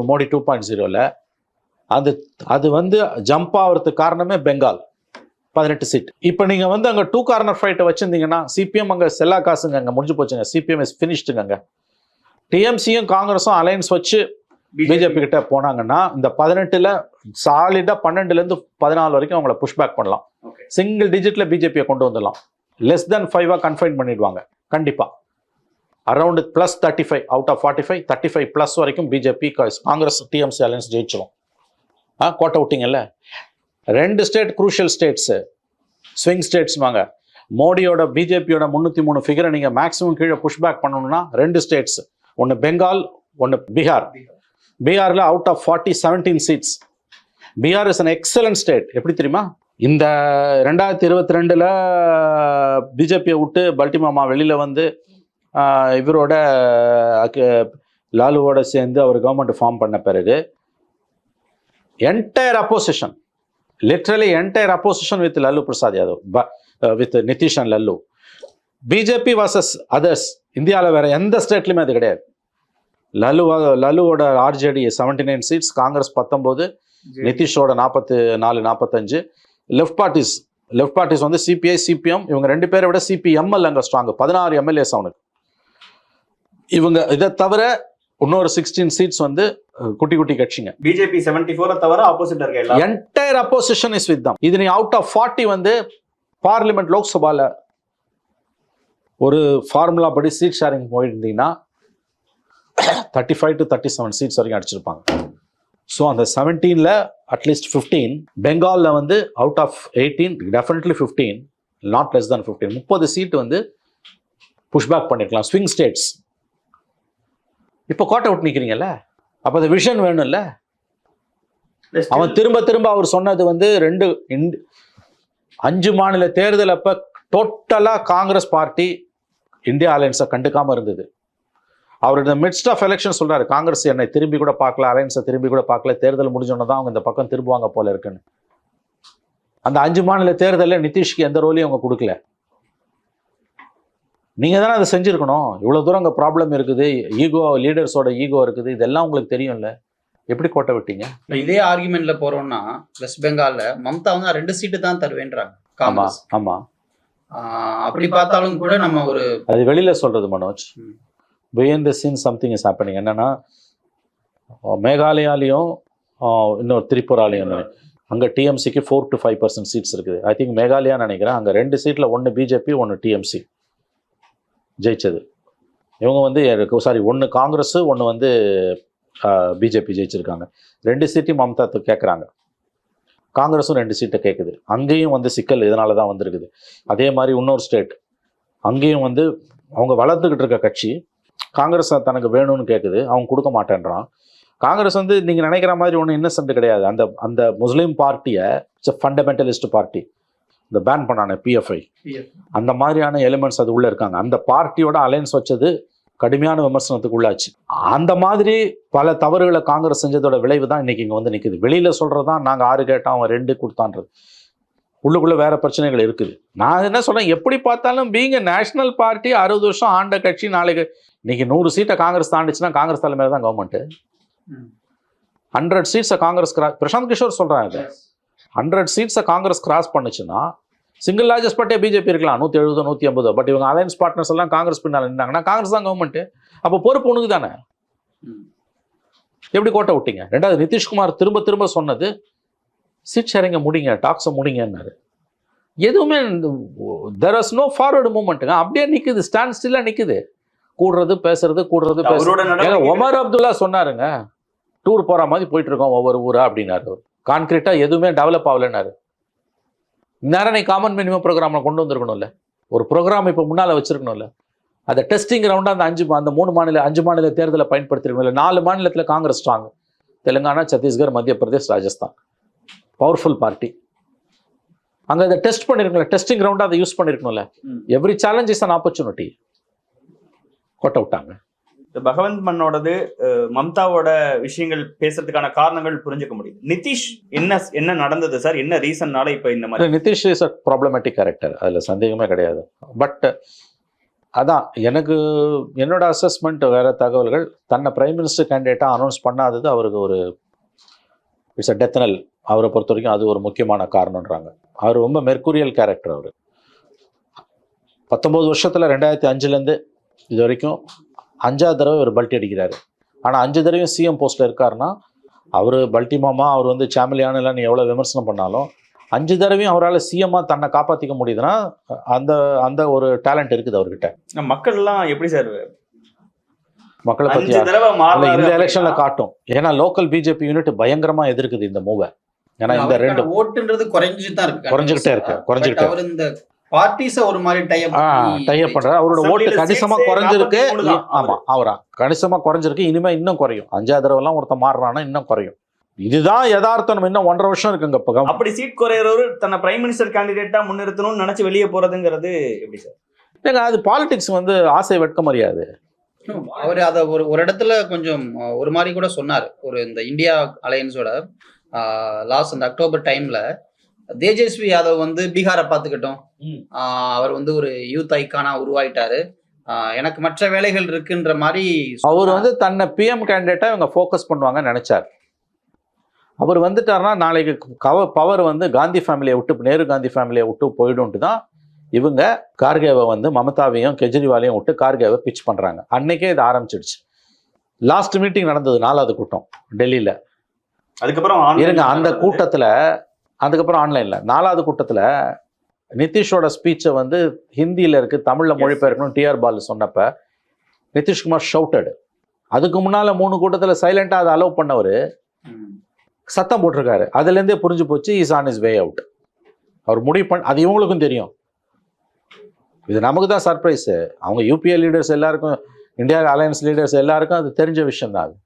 மோடி 2.0ல. அது வந்து ஜம்ப் ஆகிறதுக்கு காரணமே பெங்கால் 18 சீட். இப்போ நீங்க வந்து அங்க 2 கார்னர் ஃபைட்டை வச்சிருந்தீங்கன்னா சிபிஎம் அங்க செல்லா காசுங்க, அங்க முடிஞ்சு போச்சுங்க. CPM is ஃபினிஷ்டுங்க. டிஎம்சியும் காங்கிரஸும் அலையன்ஸ் வச்சு பிஜேபி கிட்ட போனாங்கன்னா இந்த 18ல சாலிடா 12லேருந்து 14 வரைக்கும் அவங்கள புஷ்பேக் பண்ணலாம். சிங்கிள் டிஜிட்ல பிஜேபியை கொண்டு வந்துடலாம். லெஸ் தென் 5 கன்ஃபைன் பண்ணிடுவாங்க கண்டிப்பா. Around plus 35 out of 45, 35 plus வரைக்கும் பிஜேபி காங்கிரஸ் டிஎம்சி அலையன்ஸ் ஜெயிச்சிடும். கோட்டை விட்டீங்கல்ல. 2 state crucial states, swing states வாங்க. மோடியோட பிஜேபியோட 303 ஃபிகரை நீங்க மேக்ஸிமம் கீழே புஷ்பேக் பண்ணணும்னா 2 ஸ்டேட்ஸ், ஒன்று பெங்கால், ஒன்று பீகார். பீகார்ல out of 40 17 seats. Bihar is an excellent state. எப்படி தெரியுமா, இந்த 2022ல பிஜேபியை விட்டு பல்டிமாமா வெளியில வந்து இவரோட லாலுவோட சேர்ந்து அவர் கவர்மெண்ட் ஃபார்ம் பண்ண பிறகு entire opposition, literally entire opposition with Lalu Prasad Yadav, with Nitish and Lalu. BJP versus others. இந்தியாவில் வேற எந்த ஸ்டேட்லையுமே அது கிடையாது. லல்லுவோட ஆர்ஜேடி 79 சீட்ஸ், காங்கிரஸ் 19, நிதிஷோட 44 45. லெஃப்ட் பார்ட்டிஸ் வந்து சிபிஐ சிபிஎம், இவங்க 2 பேரை விட சிபிஎம்எல் அங்கே ஸ்ட்ராங், 16 எம்எல்ஏஸ் அவனுக்கு. இவங்க இதை தவிர இன்னொரு 16 சீட்ஸ் வந்து குட்டி குட்டி கட்சிங்க. பிஜேபி 74 தவிர ஆப்போசிட்ல இருக்க எல்லா entire opposition is with them. இது நீ அவுட் ஆஃப் 40 வந்து பார்லிமெண்ட் லோக்சபாவில் ஒரு ஃபார்முலா படி சீட் ஷேரிங் போயிருந்தீங்கன்னா 35 to 37 சீட்ஸ் வரைக்கும் அடிச்சிருப்பாங்க. ஸோ அந்த 17ல் அட்லீஸ்ட் 15, பெங்காலில் வந்து out of 18 definitely 15, not less than 15, 30 seat வந்து புஷ்பேக் பண்ணிருக்கலாம், ஸ்விங் ஸ்டேட்ஸ். இப்போ கோட்டை விட்டு நிற்கிறீங்கல்ல, அப்போ அந்த விஷன் வேணும்ல. அவன் திரும்ப திரும்ப அவர் சொன்னது வந்து 5 மாநில தேர்தல் அப்போ டோட்டலாக காங்கிரஸ் பார்ட்டி இந்தியா அலையன்ஸை கண்டுக்காமல் இருந்தது. அவர் இந்த மிட்ஸ்ட் ஆஃப் எலெக்ஷன் சொல்றாரு, காங்கிரஸ் என்னை திரும்பி கூட பார்க்கல, அலையன்ஸை திரும்பி கூட பார்க்கல, தேர்தல் முடிஞ்சோன்னு தான் அவங்க இந்த பக்கம் திரும்புவாங்க போல இருக்குன்னு. அந்த 5 மாநில தேர்தலில் நிதிஷ்க்கு எந்த ரோலையும் அவங்க கொடுக்கல. நீங்க தானே அதை செஞ்சிருக்கணும். இவ்வளவு தூரம் அங்கே ப்ராப்ளம் இருக்குது, ஈகோ, லீடர்ஸோட ஈகோ இருக்குது, இதெல்லாம் உங்களுக்கு தெரியும்ல, எப்படி கோட்டை விட்டீங்க? இதே ஆர்குமெண்ட்ல போறோம்னா வெஸ்ட் பெங்கால்ல மம்தா வந்து 2 சீட்டு தான் தருவேன்றாங்க காங்கிரஸ். ஆமா, அப்படி பார்த்தாலும் கூட நம்ம ஒரு அது வெளியில சொல்றது Manoj, behind the scene something is happening. என்னன்னா மேகாலயாலையும் இன்னொரு திரிபுராலையும் அங்கே டிஎம்சிக்கு 4 to 5% சீட்ஸ் இருக்குது. ஐ திங்க் மேகாலயா நினைக்கிறேன், அங்கே 2 சீட்டில் 1 பிஜேபி 1 டிஎம்சி ஜெயிச்சது. இவங்க வந்து சாரி 1 காங்கிரஸ் 1 வந்து பிஜேபி ஜெயிச்சிருக்காங்க. 2 சீட்டையும் மம்தா கேட்குறாங்க, காங்கிரஸும் 2 சீட்டை கேட்குது. அங்கேயும் வந்து சிக்கல் இதனால தான் வந்திருக்குது. அதே மாதிரி இன்னொரு ஸ்டேட், அங்கேயும் வந்து அவங்க வளர்த்துக்கிட்டு இருக்க கட்சி காங்கிரஸ் தனக்கு வேணும்னு கேட்குது, அவங்க கொடுக்க மாட்டேன்றான். காங்கிரஸ் வந்து நீங்கள் நினைக்கிற மாதிரி ஒன்றும் இன்னசென்ட் கிடையாது. அந்த முஸ்லீம் பார்ட்டியை ஃபண்டமெண்டலிஸ்ட் பார்ட்டி, இந்த பேன் பண்ணான பிஎஃப்ஐ, அந்த மாதிரியான எலிமெண்ட்ஸ் அது உள்ளே இருக்காங்க. அந்த பார்ட்டியோட அலையன்ஸ் வச்சது கடுமையான விமர்சனத்துக்கு உள்ளாச்சு. அந்த மாதிரி பல தவறுகளை காங்கிரஸ் செஞ்சதோட விளைவு தான் இன்னைக்கு இங்கே வந்து நிற்குது. வெளியில் சொல்கிறது தான் நாங்கள் 6 கேட்டோம் அவன் 2 கொடுத்தான்றது, உள்ளுக்குள்ளே வேற பிரச்சனைகள் இருக்குது. நான் என்ன சொல்கிறேன், எப்படி பார்த்தாலும் பீங் நேஷனல் பார்ட்டி 60 வருஷம் ஆண்ட கட்சி, நாளைக்கு இன்னைக்கு 100 சீட்டை காங்கிரஸ் தாண்டிச்சுன்னா காங்கிரஸ் தலைமையில் தான் கவர்மெண்ட்டு. 100 சீட்ஸை காங்கிரஸ் பிரசாந்த் கிஷோர் சொல்கிறாங்க, 100 சீட்ஸை காங்கிரஸ் கிராஸ் பண்ணுச்சுன்னா சிங்கிள் லார்ஜஸ்ட் பார்ட்டியே பிஜேபி இருக்கலாம் 170 180. பட் இவங்க அலையன்ஸ் பார்ட்னர்ஸ் எல்லாம் காங்கிரஸ் பின்னால் இருந்தாங்கன்னா காங்கிரஸ் தான் கவர்மெண்ட்டு. அப்போ பொறுப்பு உனக்கு தானே. எப்படி கோட்டை விட்டீங்க? 2வது நிதிஷ்குமார் திரும்ப திரும்ப சொன்னது சீட் ஷேரிங்கை முடிங்க, டாக்ஸை முடிங்கன்னாரு. எதுவுமே தெர் இஸ் நோ ஃபார்வர்டு மூவ்மெண்ட்டுங்க, அப்படியே நிற்குது, ஸ்டாண்ட் ஸ்டில்லாக நிற்குது. கூடுறது பேசுறது. ஒமர் அப்துல்லா சொன்னாருங்க, டூர் போகிற மாதிரி போயிட்டு இருக்கோம் ஒவ்வொரு ஊரா அப்படின்னாரு. கான்கிரீட்டாக எதுவுமே டெவலப் ஆகலைன்னாரு. நேரம் நீ காமன் மினிமம் ப்ரோக்ராமில் கொண்டு வந்திருக்கணும்ல, ஒரு ப்ரோக்ராம் இப்போ முன்னால் வச்சிருக்கணும்ல. அதை டெஸ்டிங் ரவுண்டாக அந்த 5 மாநில தேர்தலை பயன்படுத்திருக்கணும்ல. 4 மாநிலத்தில் காங்கிரஸ் ஸ்ட்ராங், தெலுங்கானா, சத்தீஸ்கர், மத்திய பிரதேஷ், ராஜஸ்தான், பவர்ஃபுல் பார்ட்டி. அங்கே அதை டெஸ்ட் பண்ணிருக்கணும்ல, டெஸ்டிங் ரவுண்டாக அதை யூஸ் பண்ணிருக்கணும்ல. Every challenge is an opportunity. கோட்டை விட்டாங்க. பகவந்த் மன்னோடது மம்தாவோட விஷயங்கள் பேசுறதுக்கான காரணங்கள் புரிஞ்சுக்க முடியும். நிதிஷ் என்ன நடந்தது சார், என்ன ரீசன்னால இப்போ இந்த மாதிரி? Nitish is a problematic character, அதில் சந்தேகமே கிடையாது. பட் அதான் எனக்கு என்னோட அசஸ்மெண்ட், வேற தகவல்கள், தன்னை பிரைம் மினிஸ்டர் கேண்டிடேட்டாக அனௌன்ஸ் பண்ணாதது அவருக்கு ஒரு இட்ஸ் அ டெத்னல். அவரை பொறுத்த வரைக்கும் அது ஒரு முக்கியமான காரணம்ன்றாங்க. அவர் ரொம்ப மெர்குரியல் கேரக்டர். அவர் 19 வருஷத்தில் 2005லேருந்து இது வரைக்கும் 5ஆவது தடவை ஒரு பல்ட்டி அடிக்கிறாரு. ஆனால் 5 தடவையும் சிஎம் போஸ்ட்டில் இருக்காருன்னா, அவர் பல்ட்டி மாமா, அவர் வந்து சாமிலியானலாம் நீ எவ்வளோ விமர்சனம் பண்ணாலும் 5 தடவையும் அவரால் சிஎம்மாக தன்னை காப்பாற்றிக்க முடியுதுன்னா அந்த ஒரு டேலண்ட் இருக்குது அவர்கிட்ட. மக்கள்லாம் எப்படி சார் மக்களை பற்றி இந்த எலெக்ஷனில் காட்டும். ஏன்னா லோக்கல் பிஜேபி யூனிட் பயங்கரமாக எதிர்க்குது இந்த மூவை. ஏன்னா இந்த 2 ஓட்டுன்றது குறைஞ்சிக்கிட்டே இருக்கு. பார்ட்டிஸை ஒரு மாதிரி டைப் பண்றாரு. அவரோட ஓட்டு கணிசமா குறைஞ்சிருக்கு. ஆமா, அவரா கணிசமா குறைஞ்சிருக்கு. இனிமே இன்னும் குறையும். 5ஆவது தடவைலாம் ஒருத்தர் மாறுறான்னா இன்னும் குறையும். இதுதான் யதார்த்தம். இன்னும் 1.5 வருஷம் இருக்குங்க. அப்படி சீட் குறையறவர் தன்னை பிரைம் மினிஸ்டர் கேண்டிடேட்டா முன்னிறுத்தணும்னு நினைச்சு வெளியே போறதுங்கிறது எப்படி சார்? இல்லைங்க, அது பாலிடிக்ஸ் வந்து ஆசை வெட்க முடியாது. அவர் அதை ஒரு இடத்துல கொஞ்சம் ஒரு மாதிரி கூட சொன்னார். ஒரு இந்த இந்தியா அலையன்ஸோட லாஸ்ட் அந்த அக்டோபர் டைம்ல தேஜஸ்வி யாதவ் வந்து பீகாரை பார்த்துக்கிட்டோம், அவர் வந்து ஒரு யூத் ஐக்கானா உருவாயிட்டாரு, எனக்கு மற்ற வேலைகள் இருக்குன்ற மாதிரி அவர் வந்து தன்னை பிஎம் கேண்டிடேட்டா இவங்க ஃபோக்கஸ் பண்ணுவாங்கன்னு நினைச்சார். அவர் வந்துட்டாருன்னா நாளைக்கு பவர் வந்து காந்தி ஃபேமிலியை விட்டு, நேரு காந்தி ஃபேமிலியை விட்டு போயிடும்ட்டு தான் இவங்க கார்கேவை வந்து மமதாவையும் கெஜ்ரிவாலையும் விட்டு கார்கேவை பிச் பண்றாங்க. அன்னைக்கே இது ஆரம்பிச்சிடுச்சு. லாஸ்ட் மீட்டிங் நடந்தது 4வது கூட்டம் டெல்லியில. அதுக்கப்புறம் இருங்க, அந்த கூட்டத்தில் அதுக்கப்புறம் ஆன்லைனில் 4வது கூட்டத்தில் நிதிஷோட ஸ்பீச்சை வந்து ஹிந்தியில் இருக்கு தமிழில் மொழிபெயர்க்கணும் டிஆர் பாலு சொன்னப்ப நிதிஷ்குமார் ஷவுட்டடு. அதுக்கு முன்னால் 3 கூட்டத்தில் சைலண்டாக அதை அலோவ் பண்ணவர் சத்தம் போட்டிருக்காரு. அதுலேருந்தே புரிஞ்சு போச்சு is on his way out. அவர் முடிவு அது இவங்களுக்கும் தெரியும். இது நமக்கு தான் சர்ப்ரைஸு. அவங்க யூபிஏ லீடர்ஸ் எல்லாருக்கும், இந்தியா அலையன்ஸ் லீடர்ஸ் எல்லாருக்கும் அது தெரிஞ்ச விஷயம் தான் அது.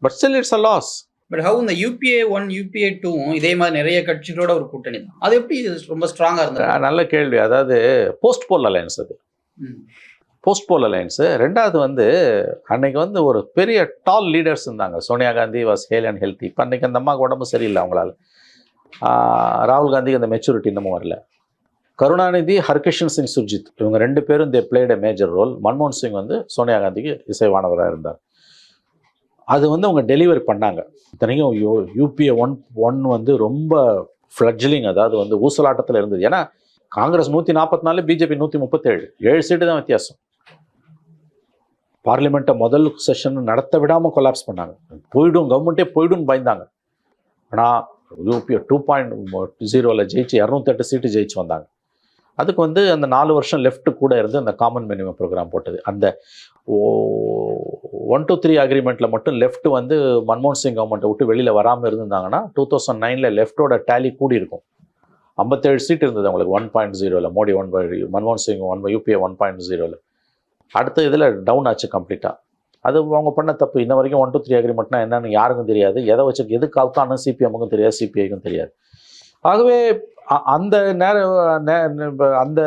But still it's a loss. But how இந்த UPA 1 UPA 2 இதே மாதிரி நிறைய கட்சிகளோட ஒரு கூட்டணி தான், அது எப்படி ரொம்ப ஸ்ட்ராங்காக இருந்தது? நல்ல கேள்வி. அதாவது போஸ்ட் போல் அலையன்ஸ், அது போஸ்ட் போல் அலையன்ஸு. ரெண்டாவது வந்து அன்னைக்கு வந்து ஒரு பெரிய டால் லீடர்ஸ் இருந்தாங்க. Sonia Gandhi was Hale and healthy. இப்போ அன்னைக்கு அந்த அம்மாவுக்கு உடம்பு சரியில்லை அவங்களால. ராகுல் காந்திக்கு அந்த மெச்சூரிட்டி இன்னமும் வரல. கருணாநிதி, ஹர்கிஷன் சிங் சுர்ஜித், இவங்க 2 பேரும் they played a major role. மன்மோகன் சிங் வந்து சோனியா காந்திக்கு இசைவானவராக இருந்தார். அது வந்து அவங்க டெலிவரி பண்ணாங்க. இத்தனைக்கும் UPA 1 வந்து ரொம்ப ஃப்ளட்ஜிலிங், அதாவது வந்து ஊசலாட்டத்தில் இருந்தது. ஏன்னா காங்கிரஸ் 144, பிஜேபி 137, 7 சீட்டு தான் வித்தியாசம். பார்லிமெண்ட்டை முதல் செஷன் நடத்த விடாமல் கொலாப்ஸ் பண்ணாங்க. போயிடும், கவர்மெண்ட்டே போயிடும்னு பயந்தாங்க. ஆனால் UPA 2.0 ஜெயிச்சு 208 சீட்டு ஜெயிச்சு வந்தாங்க. அதுக்கு வந்து அந்த 4 வருஷம் லெஃப்ட் கூட இருந்து அந்த காமன் மினிமம் ப்ரோக்ராம் போட்டது. அந்த 1 to 3 அக்ரிமெண்ட்டில் மட்டும் லெஃப்ட் வந்து மன்மோகன் சிங் கவர்மெண்ட்டை விட்டு வெளியில் வராமல் இருந்திருந்தாங்கன்னா 2009 லெஃப்டோட டேலி கூடி இருக்கும். 57 சீட் இருந்தது அவங்களுக்கு 1.0. மோடி 1, மன்மோகன் சிங் 1, UPA 1.0. அடுத்த இதில் டவுன் ஆச்சு கம்ப்ளீட்டாக. அது அவங்க பண்ண தப்பு. இன்ன வரைக்கும் 1 to 3 அக்ரிமெண்ட்னா என்னன்னு யாருக்கும் தெரியாது. எதை வச்சு எதுக்கு அவுத்தானு சிபிஎம்முக்கும் தெரியாது, சிபிஐக்கும் தெரியாது. ஆகவே அந்த அந்த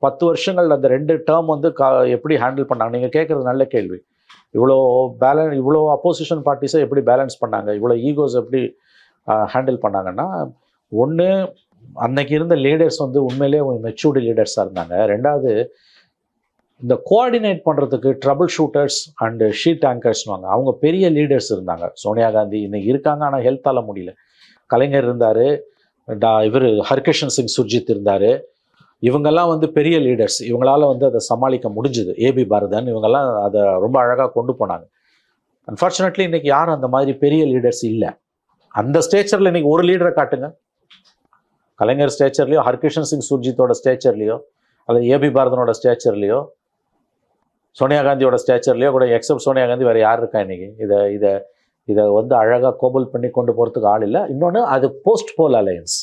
10 வருஷங்கள் அந்த 2 டேர்ம் வந்து எப்படி ஹேண்டில் பண்ணாங்க? நீங்கள் கேட்குறது நல்ல கேள்வி. இவ்வளோ அப்போசிஷன் பார்ட்டிஸை எப்படி பேலன்ஸ் பண்ணாங்க, இவ்வளோ ஈகோஸ் எப்படி ஹேண்டில் பண்ணாங்கன்னா, ஒன்று அன்னைக்கு இருந்த லீடர்ஸ் வந்து உண்மையிலே மெச்சூர்டு லீடர்ஸாக இருந்தாங்க. ரெண்டாவது இந்த கோஆர்டினேட் பண்ணுறதுக்கு ட்ரபிள் ஷூட்டர்ஸ் அண்டு ஷீட் ஆங்கர்ஸ்னுவாங்க, அவங்க பெரிய லீடர்ஸ் இருந்தாங்க. சோனியா காந்தி இன்னைக்கு இருக்காங்க, ஆனால் ஹெல்த்தால் முடியல. கலைஞர் இருந்தார், இவர் ஹர்கிஷன் சிங் சுர்ஜித் இருந்தார். இவங்கெல்லாம் வந்து பெரிய லீடர்ஸ். இவங்களால் வந்து அதை சமாளிக்க முடிஞ்சுது. ஏபி பாரதன் இவங்கெல்லாம் அதை ரொம்ப அழகாக கொண்டு போனாங்க. அன்ஃபார்ச்சுனேட்லி இன்றைக்கி யாரும் அந்த மாதிரி பெரிய லீடர்ஸ் இல்லை. அந்த ஸ்டேச்சரில் இன்றைக்கி ஒரு லீடரை காட்டுங்க. கலைஞர் ஸ்டேச்சர்லையோ, ஹர்கிஷன் சிங் சுர்ஜித்தோட ஸ்டேச்சர்லையோ, அல்லது ஏபி பாரதனோட ஸ்டேச்சர்லையோ, சோனியா காந்தியோட ஸ்டேச்சர்லையோ கூட, எக்ஸப்ட் சோனியா காந்தி வேறு யார் இருக்கா இன்றைக்கி? இதை வந்து அழகாக கோபல் பண்ணி கொண்டு போகிறதுக்கு ஆள் இல்லை. இன்னொன்று, அது போஸ்ட் போல் அலையன்ஸ்.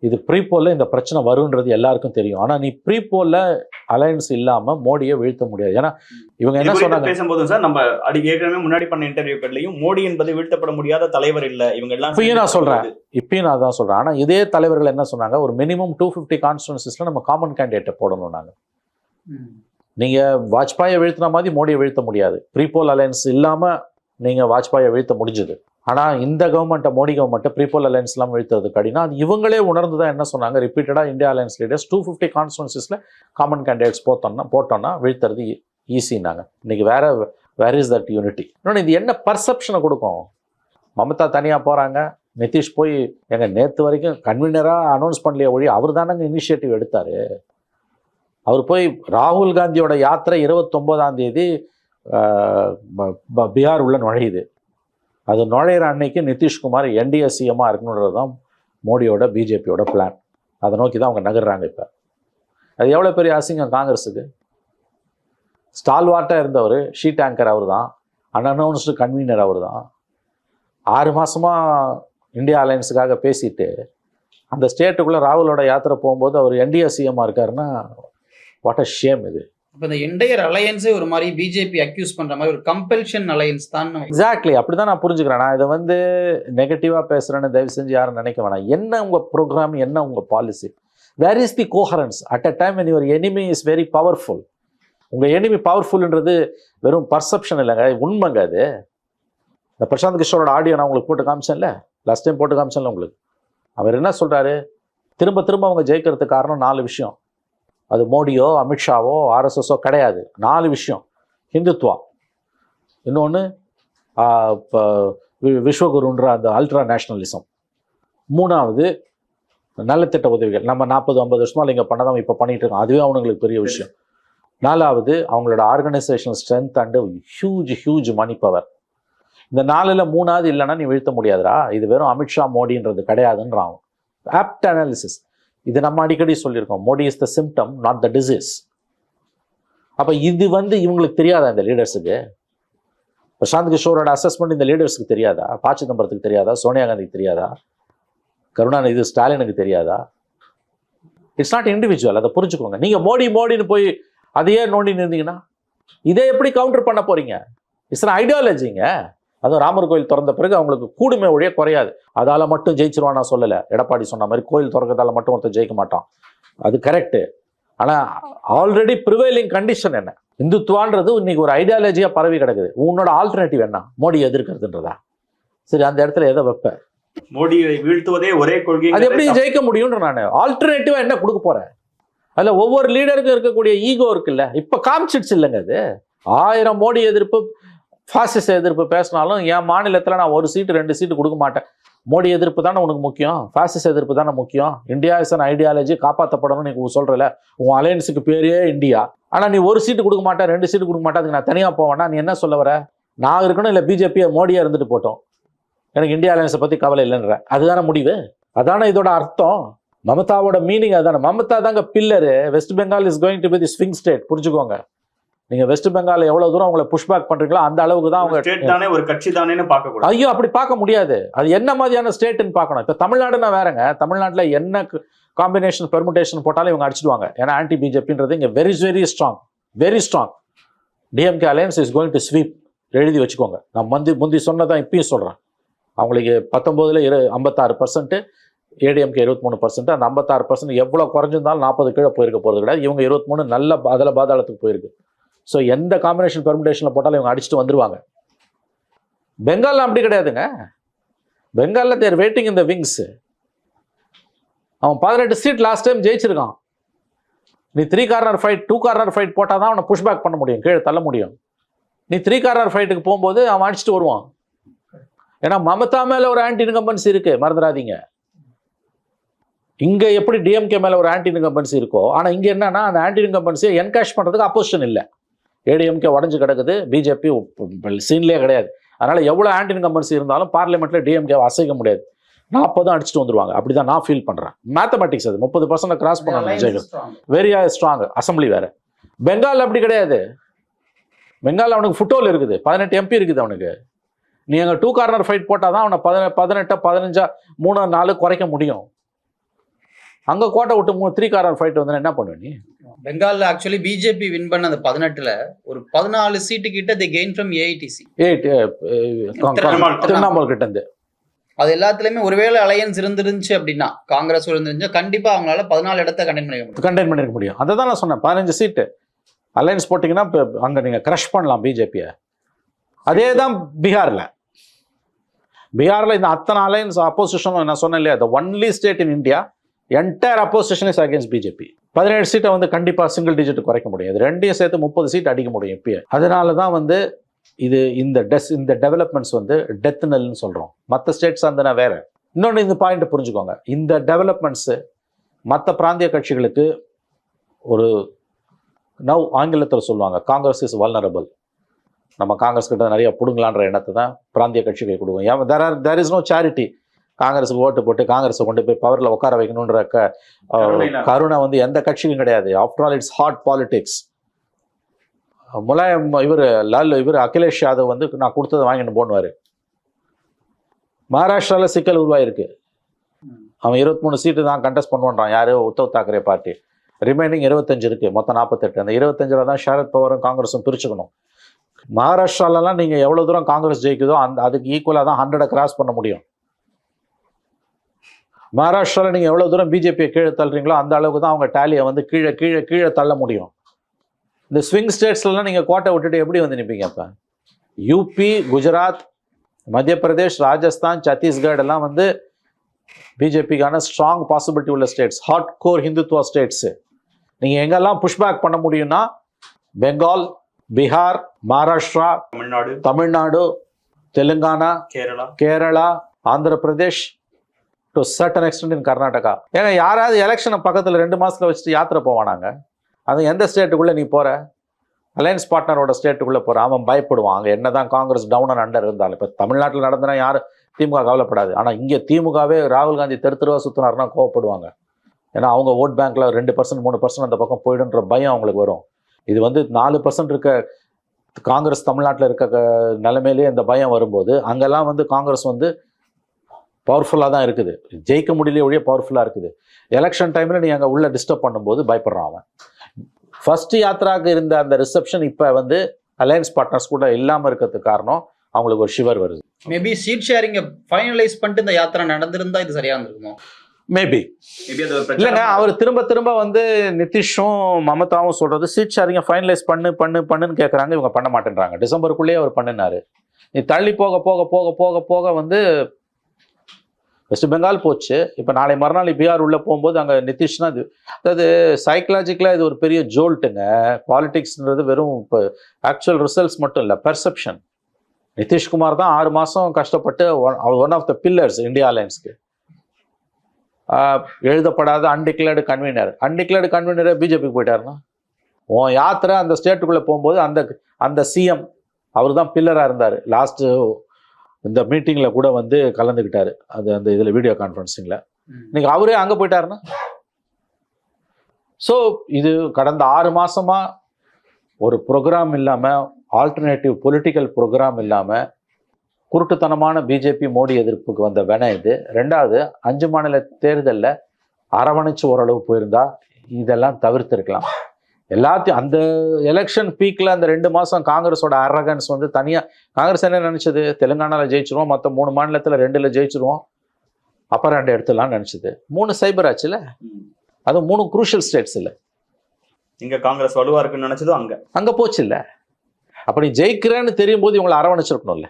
இது ப்ரீ போலில் இந்த பிரச்சனை வருன்றது எல்லாருக்கும் தெரியும். ஆனால் நீ ப்ரீ போலில் அலையன்ஸ் இல்லாமல் மோடியை வீழ்த்த முடியாது. ஏன்னா இவங்க என்ன சொன்னாங்க பேசும்போது சார், நம்ம ஏற்கனவே முன்னாடி பண்ண இன்டர்வியூக்கள்லையும் மோடி என்பது வீழ்த்தப்பட முடியாத தலைவர் இல்லை இவங்க எல்லாம். இப்பயும் நான் சொல்கிறேன், அதான் சொல்கிறேன். ஆனால் இதே தலைவர்கள் என்ன சொன்னாங்க, ஒரு மினிமம் 250 கான்ஸ்டிட்யூன்சிஸில் நம்ம காமன் கேண்டிடேட்டை போடணும். நாங்கள் நீங்கள் வாஜ்பாயை வீழ்த்தின மாதிரி மோடியை வீழ்த்த முடியாது. ப்ரீ போல் அலையன்ஸ் இல்லாமல் நீங்கள் வாஜ்பாயை வீழ்த்த முடிஞ்சுது. ஆனால் இந்த கவர்மெண்ட்டை, மோடி கவர்மெண்ட்டை ப்ரீபோல் அலையன்ஸ்லாம் வீழ்த்துறது கடினம். அது இவங்களே உணர்ந்து தான் என்ன சொன்னாங்க, ரிப்பீட்டடாக இந்தியா அலையன்ஸ் லீடர்ஸ் 250 கான்ஸ்டிட்யூன்சிஸில் காமன் கேண்டிடேட்ஸ் போட்டோன்னா வீழ்த்துறது ஈஸின்னாங்க. இன்றைக்கி வேர் இஸ் தட் யூனிட்டி? இன்னொன்று, இது என்ன பர்செப்ஷனை கொடுக்கும்? மமதா தனியாக போகிறாங்க, நிதிஷ் போய் எங்கள் நேற்று வரைக்கும் கன்வீனராக அனௌன்ஸ் பண்ணலையே ஒழி, அவர் தானங்க இனிஷியேட்டிவ் எடுத்தார். அவர் போய் ராகுல் காந்தியோட யாத்திரை 29ஆம் தேதி பீகார் உள்ள நுழையுது. அது நுழையிற அன்னைக்கு நிதிஷ்குமார் NDA CM-ஆ இருக்கணுன்றது தான் மோடியோட, பிஜேபியோட பிளான். அதை நோக்கி தான் அவங்க நகர்றாங்க. இப்போ அது எவ்வளோ பெரிய அசிங்கம் காங்கிரஸுக்கு. ஸ்டால்வார்ட்டாக இருந்தவர், ஷீட் ஆங்கர் அவர் தான், அன்அனௌன்ஸ்டு கன்வீனர் அவர் தான். 6 மாதமாக இந்தியா அலையன்ஸுக்காக பேசிட்டு அந்த ஸ்டேட்டுக்குள்ளே ராகுலோட யாத்திரை போகும்போது அவர் NDA CM-ஆ இருக்காருன்னா வாட் அ ஷேம் இது. இப்போ இந்த என்டையர் அலையன்ஸே ஒரு மாதிரி பிஜேபி அக்யூஸ் பண்ணுற மாதிரி ஒரு கம்பல்ஷன் அலையன்ஸ் தான். எக்ஸாக்ட்லி அப்படி தான் நான் புரிஞ்சுக்கிறேன். நான் இதை வந்து நெகட்டிவாக பேசுகிறேன்னு தயவு செஞ்சு யாரும் நினைக்க வேணாம். என்ன உங்கள் ப்ரோக்ராம், என்ன உங்கள் policy, where is the coherence at a time when your enemy is very powerful? உங்கள் எனிமி பவர்ஃபுல்ன்றது வெறும் பர்செப்ஷன் இல்லைங்க, உண்மைங்க. அது இந்த பிரசாந்த் கிஷோரோட ஆடியோ நான் உங்களுக்கு போட்டு காமிச்சேன்ல, லாஸ்ட் டைம் போட்டு காமிச்சேன்ல உங்களுக்கு. அவர் என்ன சொல்கிறாரு, திரும்ப திரும்ப அவங்க ஜெயிக்கிறதுக்கு காரணம் 4 விஷயம். அது மோடியோ, அமித்ஷாவோ, RSSஓ கிடையாது. 4 விஷயம். ஹிந்துத்வா, இன்னொன்று விஸ்வகுருன்ற அந்த அல்ட்ரா நேஷனலிசம், 3வது நலத்திட்ட உதவிகள். நம்ம 40-50 வருஷமாக இங்கே பண்ணதான் இப்போ பண்ணிகிட்டு இருக்கோம், அதுவே அவங்களுக்கு பெரிய விஷயம். 4வது அவங்களோட organisational strength and huge money power. இந்த 4ல் 3வது இல்லைன்னா நீ வீழ்த்த முடியாதுடா. இது வெறும் அமித்ஷா மோடின்றது கிடையாதுன்றான். Apt analysis. இது நம்ம அடிக்கடி சொல்லியிருக்கோம், Modi is the symptom not the disease. அப்போ இது வந்து இவங்களுக்கு தெரியாதா? இந்த லீடர்ஸுக்கு பிரசாந்த் கிஷோரோட அசஸ்மெண்ட் இந்த லீடர்ஸுக்கு தெரியாதா? ப. சிதம்பரத்துக்கு தெரியாதா? சோனியா காந்திக்கு தெரியாதா? கருணாநிதி ஸ்டாலினுக்கு தெரியாதா? It's not individual. அதை புரிஞ்சுக்கோங்க. நீங்கள் மோடின்னு போய் அதையே நோண்டின்னு இருந்தீங்கன்னா இதை எப்படி கவுண்டர் பண்ண போறீங்க? இட்ஸ் அன் ஐடியாலஜிங்க. அதுவும் ராமர் கோயில் திறந்த பிறகு அவங்களுக்கு கூடுமே ஒழிய குறையாது. அதால மட்டும் ஜெயிச்சிருவான் நான் சொல்லலை. எடப்பாடி சொன்ன மாதிரி கோயில் திறக்கிறதால மட்டும் ஒருத்தர் ஜெயிக்க மாட்டான், அது கரெக்டு. ஆனால் ஆல்ரெடி ப்ரிவைலிங் கண்டிஷன் என்ன? இந்துத்துவான்றது இன்னைக்கு ஒரு ஐடியாலஜியாக பரவி கிடக்குது. உன்னோட ஆல்டர்னேட்டிவ் என்ன? மோடி எதிர்க்கிறதுன்றதா? சரி, அந்த இடத்துல எதை வைப்ப? மோடியை வீழ்த்துவதே ஒரே கொள்கை. அது எப்படி ஜெயிக்க முடியும்ன்ற நான் ஆல்டர்னேட்டிவா என்ன கொடுக்க போறேன்? அதுல ஒவ்வொரு லீடருக்கும் இருக்கக்கூடிய ஈகோ இருக்குல்ல, இப்ப காமிச்சிட்ஸ் இல்லைங்க. அது 1000 மோடி எதிர்ப்பு பாசிச எதிர்ப்பு பேசினாலும் என் மாநிலத்தில் நான் 1 சீட்டு 2 சீட்டு கொடுக்க மாட்டேன். மோடி எதிர்ப்பு தானே உனக்கு முக்கியம், பாசிச எதிர்ப்பு தானே முக்கியம். இந்தியா இஸ் அன் ஐடியாலஜி, காப்பாற்றப்படணும்னு நீ சொல்றல. உன் அலையன்ஸுக்கு பேரே இந்தியா. ஆனால் நீ 1 சீட்டு கொடுக்க மாட்டேன், 2 சீட்டு கொடுக்க மாட்டேன், அதுக்கு நான் தனியாக போவேன்னா நீ என்ன சொல்ல வர? நான் இருக்கணும், இல்லை பிஜேபியை மோடியா இருந்துட்டு போட்டோம், எனக்கு இந்தியா அலையன்ஸை பற்றி கவலை இல்லைன்ற. அதுதானே முடிவு, அதானே இதோட அர்த்தம். மமதாவோட மீனிங் அதானே. மமதா தாங்க pillar. West Bengal is going to be the swing state. புரிஞ்சுக்கோங்க. நீங்க வெஸ்ட் பெங்கால் எவ்வளவு தூரம் அவங்களை புஷ் பேக் பண்றீங்களோ அந்த அளவுக்கு தான் அவங்க ஸ்டேட் தானே, ஒரு கட்சி தானேன்னு பார்க்க கூடாது. ஐயோ, அப்படி பார்க்க முடியாது. அது என்ன மாதிரியான ஸ்டேட்னு பார்க்கணும். இப்போ தமிழ்நாடுனா வேறங்க. தமிழ்நாட்டில் என்ன காம்பினேஷன் பெர்முடேஷன் போட்டாலும் இவங்க அடிச்சிடுவாங்க. ஏன்னா ஆன்டி பிஜேபின்றது இங்கே very very strong, very strong. DMK alliance is going to sweep. எழுதி வச்சுக்கோங்க. நான் முந்தி சொன்னதான் இப்பயும் சொல்றேன். அவங்களுக்கு 19ல் 56%, ஏடிஎம்கே 23%. அந்த 56% எவ்வளோ குறைஞ்சிருந்தாலும் 40 கீழே போயிருக்க போகிறது கிடையாது. இவங்க 23 நல்ல அதில் பாதாளத்துக்கு போயிருக்கு. ஸோ எந்த காம்பினேஷன் பெர்முடேஷனில் போட்டாலும் இவங்க அடிச்சுட்டு வந்துருவாங்க. பெங்காலில் அப்படி கிடையாதுங்க. பெங்காலில் தேர் வெயிட்டிங் இன் த விங்ஸ். அவன் 18 சீட் லாஸ்ட் டைம் ஜெயிச்சிருக்கான். நீ 3 கார்னர் ஃபைட் 2 கார்னர் ஃபைட் போட்டால் தான் அவனை புஷ் பேக் பண்ண முடியும், கீழே தள்ள முடியும். நீ 3 கார்னர் ஃபைட்டுக்கு போகும்போது அவன் அடிச்சுட்டு வருவான். ஏன்னா மமதா மேலே ஒரு ஆன்டி இன்கம்பன்சி இருக்கு, மறந்துடாதீங்க. இங்கே எப்படி டிஎம்கே மேலே ஒரு ஆன்டி இன்கம்பன்சி இருக்கோ, ஆனால் இங்கே என்னன்னா அந்த ஆன்டி இன்கம்பன்சியை என்கேஷ் பண்ணுறதுக்கு அப்போசிஷன் இல்லை. ஏடிஎம்கே உடஞ்சு கிடக்குது, பிஜேபி சீன்லேயே கிடையாது. அதனால் எவ்வளோ ஆன்டி இன்கம்பன்சி இருந்தாலும் பார்லிமெண்ட்டில் டிஎம்கே அசைக்க முடியாது. 40 அடிச்சுட்டு வந்துருவாங்க. அப்படி தான் நான் ஃபீல் பண்ணுறேன். மேத்தமெட்டிக்ஸ் அது 30% கிராஸ் பண்ணாங்க விஜய். வெரி ஸ்ட்ராங் அசம்பிளி வேறு. பெங்கால் அப்படி கிடையாது. பெங்கால் அவனுக்கு ஃபுட்டோல் இருக்குது, 18 எம்பி இருக்குது அவனுக்கு. நீ அங்கே 2 கார்னர் ஃபைட் போட்டால் தான் அவனை 18, 15, 3, 4 குறைக்க முடியும். அங்கே கோட்டை விட்டு 3 கார்னர் ஃபைட் வந்து என்ன பண்ணுவ நீ? பெங்கால்ல ஆக்சுவலி பிஜேபி வின் பண்ண அந்த 18ல் ஒரு 14 சீட்டு கிட்ட they gained from AITC. Trinamool கிட்ட இருந்து. அது எல்லாத்துலயுமே ஒருவேளை அலையன்ஸ் இருந்துருந்துச்சு அப்படின்னா, காங்கிரஸ் இருந்துருந்துச்சு, கண்டிப்பா அவங்களால 14 இடத்த கண்டெயின் பண்ணிருக்க முடியும். அதை தான் நான் சொன்னேன். 15 சீட்டு அலையன்ஸ் போட்டிங்கன்னா அங்கே நீங்கள் க்ரஷ் பண்ணலாம் பிஜேபியை. அதே தான் பீகாரில். பீகாரில் இந்த அத்தனை அலையன்ஸ் அப்போசிஷனும் நான் சொன்னேன் இல்லையா, the only state in India entire opposition is against BJP. 17 சீட்டை வந்து கண்டிப்பாக சிங்கிள் டிஜிட் குறைக்க முடியும். இது ரெண்டையும் சேர்த்து 30 சீட் அடிக்க முடியும் இப்பயே. அதனால தான் வந்து இது இந்த டெவலப்மெண்ட்ஸ் வந்து டெத் நெல்னு சொல்கிறோம். மற்ற ஸ்டேட்ஸ் வந்து வேற. இன்னொன்று இந்த பாயிண்ட் புரிஞ்சுக்கோங்க. இந்த டெவலப்மெண்ட்ஸு மற்ற பிராந்திய கட்சிகளுக்கு ஒரு ஆங்கிலத்தில் சொல்லுவாங்க, காங்கிரஸ் இஸ் வல்னரபிள். நம்ம காங்கிரஸ் கிட்ட நிறைய பிடுங்கலான்ற எண்ணத்தை தான் பிராந்திய கட்சிகள் கொடுக்கும். There is no charity. காங்கிரஸுக்கு ஓட்டு போட்டு காங்கிரஸை கொண்டு போய் பவரில் உட்கார வைக்கணுன்ற கருணை வந்து எந்த கட்சிக்கும் கிடையாது. After all it's hot politics. Mulayam இவர் அகிலேஷ் யாதவ் வந்து நான் கொடுத்ததை வாங்கிட்டு போடுவார். மகாராஷ்டிராவில் சிக்கல் உருவாயிருக்கு. அவன் 23 சீட்டு தான் கண்டெஸ்ட் பண்ணுவான்றான். யார்? உத்தவ் தாக்கரே பார்ட்டி. ரிமைனிங் 25 இருக்குது, மொத்தம் 48. அந்த 25ல் தான் ஷரத் பவாரும் காங்கிரஸும் பிரிச்சுக்கணும். மகாராஷ்டிராலலாம் நீங்கள் எவ்வளோ தூரம் காங்கிரஸ் ஜெயிக்குதோ அதுக்கு ஈக்குவலாக தான் 100 கிராஸ் பண்ண முடியும். மகாராஷ்டிராவில் நீங்கள் எவ்வளோ தூரம் பிஜேபியை கீழே தள்ளுறீங்களோ அந்த அளவுக்கு தான் அவங்க டேலியை வந்து கீழே கீழே கீழே தள்ள முடியும். இந்த ஸ்விங் ஸ்டேட்ஸ்லாம் நீங்கள் கோட்டை விட்டுட்டு எப்படி வந்து நிற்பீங்க? இப்போ யூபி, குஜராத், மத்திய பிரதேஷ், ராஜஸ்தான், சத்தீஸ்கர் எல்லாம் வந்து பிஜேபிக்கான ஸ்ட்ராங் பாசிபிலிட்டி உள்ள states, hard core Hindutva states. நீங்கள் எங்கெல்லாம் புஷ்பேக் பண்ண முடியும்னா Bengal, Bihar, Maharashtra, Tamil Nadu, Telangana, Kerala, Andhra Pradesh, to certain extent in Karnataka. ஏன்னா யாராவது எலெக்ஷனை பக்கத்தில் 2 மாதத்தில் வச்சுட்டு யாத்திரை போவானாங்க? அது எந்த ஸ்டேட்டுக்குள்ளே நீ போகிற? அலையன்ஸ் பார்ட்னரோட ஸ்டேட்டுக்குள்ளே போகிற அவன் பயப்படுவான். அங்கே என்ன தான் காங்கிரஸ் டவுன் அண்ட் அண்டர் இருந்தாலும். இப்போ தமிழ்நாட்டில் நடந்தனா யார் திமுக கவலைப்படாது. ஆனால் இங்கே திமுகவே ராகுல் காந்தி தெருவா சுற்றினார்னா கோவப்படுவாங்க. ஏன்னா அவங்க ஓட் பேங்க்ல 2% 3% அந்த பக்கம் போயிடுன்ற பயம் அவங்களுக்கு வரும். இது வந்து 4% இருக்க காங்கிரஸ் தமிழ்நாட்டில் இருக்க நிலைமையிலேயே இந்த பயம் வரும்போது அங்கெல்லாம் வந்து காங்கிரஸ் வந்து பவர்ஃபுல்லாக தான் இருக்குது, ஜெயிக்க முடியலையே ஒழிய பவர்ஃபுல்லாக இருக்குது. எலெக்ஷன் டைமில் நீ அங்கே உள்ள டிஸ்டர்ப் பண்ணும்போது பயப்படுறான் அவன். ஃபர்ஸ்ட் யாத்ராவுக்கு இருந்த அந்த ரிசப்ஷன் இப்போ வந்து அலையன்ஸ் பார்ட்னர்ஸ் கூட இல்லாமல் இருக்கிறதுக்கு காரணம் அவங்களுக்கு ஒரு ஷிவர் வருது. மேபி சீட் ஷேரிங்கை ஃபைனலைஸ் பண்ணிட்டு இந்த யாத்திரை நடந்திருந்தா இது சரியா இருந்திருக்குமோ? மேபி இல்லைங்க, அவர் திரும்ப திரும்ப வந்து நிதிஷும் மமதாவும் சொல்றது சீட் ஷேரிங்கை ஃபைனலைஸ் பண்ணுன்னு கேட்குறாங்க, இவங்க பண்ண மாட்டேன்றாங்க. டிசம்பருக்குள்ளேயே அவர் பண்ணினாரு. நீ தள்ளி போக போக போக போக போக வந்து வெஸ்ட் பெங்கால் போச்சு. இப்போ நாளை மறுநாள் பீகார் உள்ளே போகும்போது அங்கே நிதிஷ்னா இது அதாவது சைக்கலாஜிக்கலாக இது ஒரு பெரிய ஜோல்ட்டுங்க. பாலிடிக்ஸ்ன்றது வெறும் இப்போ ஆக்சுவல் ரிசல்ட்ஸ் மட்டும் இல்லை, பெர்செப்ஷன். நிதிஷ்குமார் தான் 6 மாதம் கஷ்டப்பட்டு one of the pillars India அலையன்ஸ்க்கு. எழுதப்படாத அன்டிக்ளேர்டு கன்வீனரை பிஜேபிக்கு போயிட்டாருன்னா உன் யாத்திரை அந்த ஸ்டேட்டுக்குள்ளே போகும்போது அந்த சிஎம் அவர் தான் பில்லராக இருந்தார். லாஸ்ட்டு இந்த மீட்டிங்கில் கூட வந்து கலந்துக்கிட்டாரு, அந்த இதில் வீடியோ கான்ஃபரன்சிங்கில். இன்னைக்கு அவரே அங்கே போயிட்டாருன்னா ஸோ இது கடந்த 6 மாதமாக ஒரு ப்ரோக்ராம் இல்லாமல், ஆல்டர்னேட்டிவ் பொலிட்டிக்கல் ப்ரோக்ராம் இல்லாமல் குருட்டுத்தனமான பிஜேபி மோடி எதிர்ப்புக்கு வந்த வேணாம் இது. 2வது 5 மாநில தேர்தலில் அரவணைச்சு ஓரளவு போயிருந்தா இதெல்லாம் தவிர்த்திருக்கலாம். எல்லாத்தையும் அந்த எலெக்ஷன் பீக்கில் அந்த 2 மாதம் காங்கிரஸோட அரகன்ஸ் வந்து தனியாக காங்கிரஸ் என்ன நினச்சது, தெலுங்கானாவில் ஜெயிச்சிருவோம், மற்ற 3 மாநிலத்தில் 2ல் ஜெயிச்சிருவோம், அப்போ 2 எடுத்துலாம்னு நினச்சிது. 3 சைபர் ஆச்சுல, அது 3 குரூஷியல் ஸ்டேட்ஸ் இல்லை. இங்கே காங்கிரஸ் வலுவாக இருக்குன்னு நினச்சதும் அங்கே போச்சு இல்லை. அப்படி ஜெயிக்கிறேன்னு தெரியும் போது இவங்களை அரவணைச்சிருக்கணும்ல.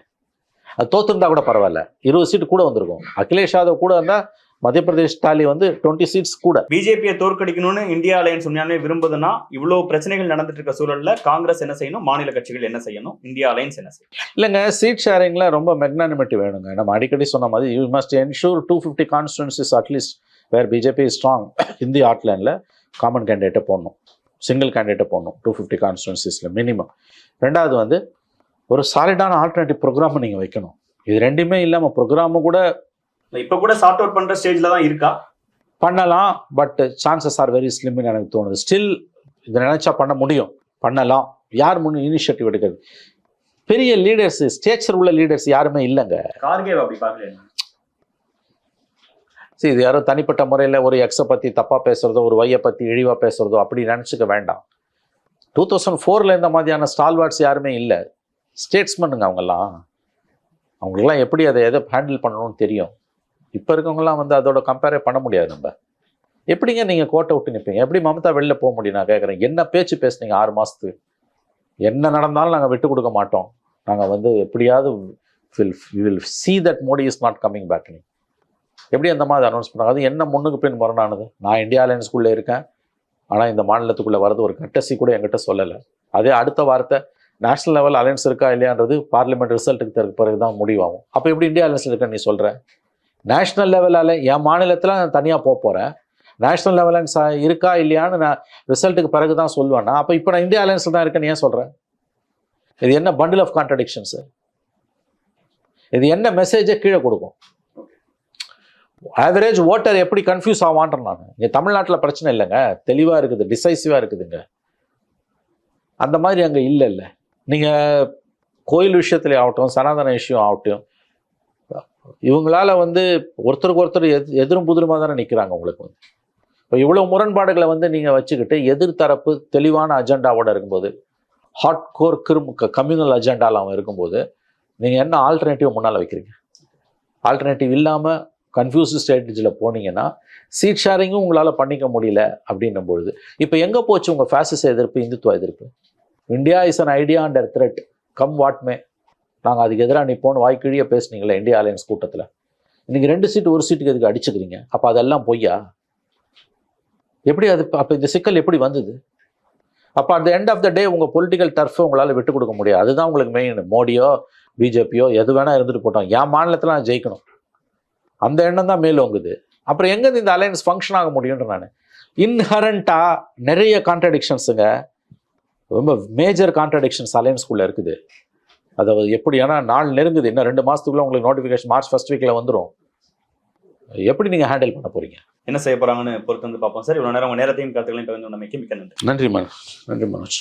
அது தோத்துருந்தா கூட பரவாயில்ல, 20 சீட்டு கூட வந்திருக்கும். அகிலேஷ் யாதவ் கூட வந்தால் மத்திய பிரதேஷ் தாலி வந்து 20 சீட்ஸ் கூட. பிஜேபியை தோற்கடிக்கணும்னு இந்தியா அலையன்ஸ் உண்மையானே விரும்புதுன்னா இவ்வளோ பிரச்சனைகள் நடந்துட்டு இருக்க சூழல்ல காங்கிரஸ் என்ன செய்யணும், மாநில கட்சிகள் என்ன செய்யணும், இந்தியா அலையன்ஸ் என்ன செய்யணும்? இல்லைங்க, சீட் ஷேரிங்ல ரொம்ப மெக்னானிமிட்டி வேணுங்க. நம்ம அடிக்கடி சொன்ன மாதிரி you must ensure 250 constituencies at least where BJP is strong. Hindi ஆட்லைனில் காமன் கேண்டிடேட்டை போடணும், சிங்கிள் கேண்டிடேட்டை போடணும் 250 கான்ஸ்டிடுவன்சிஸில் மினிமம். 2வது வந்து ஒரு சாலிடான ஆல்டர்னேட்டிவ் ப்ரோக்ராம் நீங்கள் வைக்கணும். இது 2மே இல்லாமல் ப்ரோக்ராமும் கூட இப்போ கூட சார்ட் அவுட் பண்ணுற ஸ்டேஜில் தான் இருக்கா. பண்ணலாம், பட் சான்சஸ் ஆர் வெரி ஸ்லிம்னு எனக்கு தோணுது. ஸ்டில் இதை நினைச்சா பண்ண முடியும், பண்ணலாம். யார் இனிஷியேட்டிவ் எடுக்கிறது? பெரிய லீடர்ஸ், ஸ்டேச்சர் உள்ள லீடர்ஸ் யாருமே இல்லைங்க. கார்கே அப்படி பார்க்கல. சரி, இது யாரோ தனிப்பட்ட முறையில் ஒரு எக்ஸை பற்றி தப்பாக பேசுகிறதோ, ஒரு ஒய்யை பற்றி இழிவாக பேசுகிறதோ அப்படி நினச்சிக்க வேண்டாம். 2004 இந்த மாதிரியான ஸ்டால்வார்ட்ஸ் யாருமே இல்லை. ஸ்டேட்ஸ்மனுங்க அவங்களுக்கெல்லாம் எப்படி அதை எதை ஹேண்டில் பண்ணணும்னு தெரியும். இப்போ இருக்கவங்கலாம் வந்து அதோட கம்பேரே பண்ண முடியாது. நம்ம எப்படிங்க நீங்கள் கோட்டை விட்டு நிற்பீங்க? எப்படி மமதா வெளில போக முடியும்? நான் கேட்குறேன், என்ன பேச்சு பேசுனீங்க 6 மாதத்துக்கு? என்ன நடந்தாலும் நாங்கள் விட்டு கொடுக்க மாட்டோம், நாங்கள் வந்து எப்படியாவது will see that Modi is not coming back. எப்படி அந்த மாதிரி அனௌன்ஸ் பண்ணாங்க? அது என்ன முன்னுக்கு பின் முரணானது? நான் இந்தியா அலையன்ஸ்குள்ளே இருக்கேன், ஆனால் இந்த மாநிலத்துக்குள்ளே வரது ஒரு கட்டசி கூட என்கிட்ட சொல்லலை. அதே அடுத்த வார்த்தை நேஷனல் லெவல் அலையன்ஸ் இருக்கா இல்லையான்றது பார்லிமெண்ட் ரிசல்ட்டுக்கு பிறகு தான் முடிவாகும். அப்போ எப்படி இந்தியா அலையன்ஸில் இருக்கா நீ சொல்கிற? நேஷ்னல் லெவலால் என் மாநிலத்தில் நான் தனியாக போகிறேன், நேஷ்னல் லெவலன்ஸ் இருக்கா இல்லையான்னு நான் ரிசல்ட்டுக்கு பிறகு தான் சொல்லுவேன்னா, அப்போ இப்போ நான் இந்தியா அலையன்ஸில் தான் இருக்கேன்னு ஏன் சொல்கிறேன்? இது என்ன பண்டில் ஆஃப் கான்ட்ரடிக்ஷன்ஸு? இது என்ன மெசேஜை கீழே கொடுக்கும்? ஆவரேஜ் ஓட்டர் எப்படி கன்ஃபியூஸ் ஆவான்றேன் நான். இங்கே தமிழ்நாட்டில் பிரச்சனை இல்லைங்க, தெளிவாக இருக்குது, டிசைசிவாக இருக்குதுங்க. அந்த மாதிரி அங்கே இல்லை. நீங்கள் கோயில் விஷயத்துல ஆகட்டும், சனாதன விஷயம் ஆகட்டும், இவங்களால வந்து ஒருத்தருக்கு ஒருத்தர் எதிரும் புதிருமாக தானே நிற்கிறாங்க. உங்களுக்கு வந்து இப்போ இவ்வளோ முரண்பாடுகளை வந்து நீங்கள் வச்சுக்கிட்டு எதிர்த்தரப்பு தெளிவான அஜெண்டாவோட இருக்கும்போது, ஹாட் கோர் கம்யூனல் அஜெண்டாவில் அவன் இருக்கும்போது நீங்கள் என்ன ஆல்டர்னேட்டிவ் முன்னால் வைக்கிறீங்க? ஆல்டர்னேட்டிவ் இல்லாமல் கன்ஃபியூஸ்டு ஸ்ட்ராட்டஜியில் போனீங்கன்னா சீட் ஷேரிங்கும் உங்களால் பண்ணிக்க முடியல அப்படின்னும் பொழுது இப்போ எங்கே போச்சு உங்கள் ஃபேசிச எதிர்ப்பு, இந்துத்துவ எதிர்ப்பு? India is an idea under thread, come what மே. நாங்கள் அதுக்கு எதிராக நிற்போன்னு வாய்க்கிழிய பேசுனீங்களே இந்தியா அலையன்ஸ் கூட்டத்தில். இன்றைக்கி 2 சீட்டு 1 சீட்டுக்கு எதுக்கு அடிச்சுக்கிறீங்க? அப்போ அதெல்லாம் பொய்யா? எப்படி அது? அப்போ இந்த சிக்கல் எப்படி வந்தது? அப்போ at the end of the day உங்கள் பொலிட்டிக்கல் டர்ஃபை உங்களால் விட்டு கொடுக்க முடியாது. அதுதான் உங்களுக்கு மெயின். மோடியோ பிஜேபியோ எது வேணால் இருந்துட்டு போட்டோம், என் மாநிலத்தில் நான் ஜெயிக்கணும், அந்த எண்ணம் தான் மேலோங்குது. அப்புறம் எங்கேருந்து இந்த அலையன்ஸ் ஃபங்க்ஷன் ஆக முடியுன்ற நான் இன்ஹரண்ட்டாக நிறைய கான்ட்ரடிக்ஷன்ஸுங்க, ரொம்ப மேஜர் கான்ட்ரடிக்ஷன்ஸ் அலையன்ஸ்குள்ளே இருக்குது. அதை எப்படி, ஏன்னா நாள் நெருங்குது, இன்னும் 2 மாதத்துக்குள்ளே உங்களுக்கு நோட்டிஃபிகேஷன் மார்ச் 1st வீக்கில் வந்துடும். எப்படி நீங்கள் ஹேண்டில் பண்ண போகிறீங்க? என்ன செய்ய போறாங்கன்னு பொறுத்து வந்து பார்ப்போம் சார். இவ்வளவு நேரம் உங்க நேரத்தையும் கருத்துக்களையும் பகிர்ந்து கொண்டமைக்கு மிக்க நன்றி. நன்றி மனோஜ்.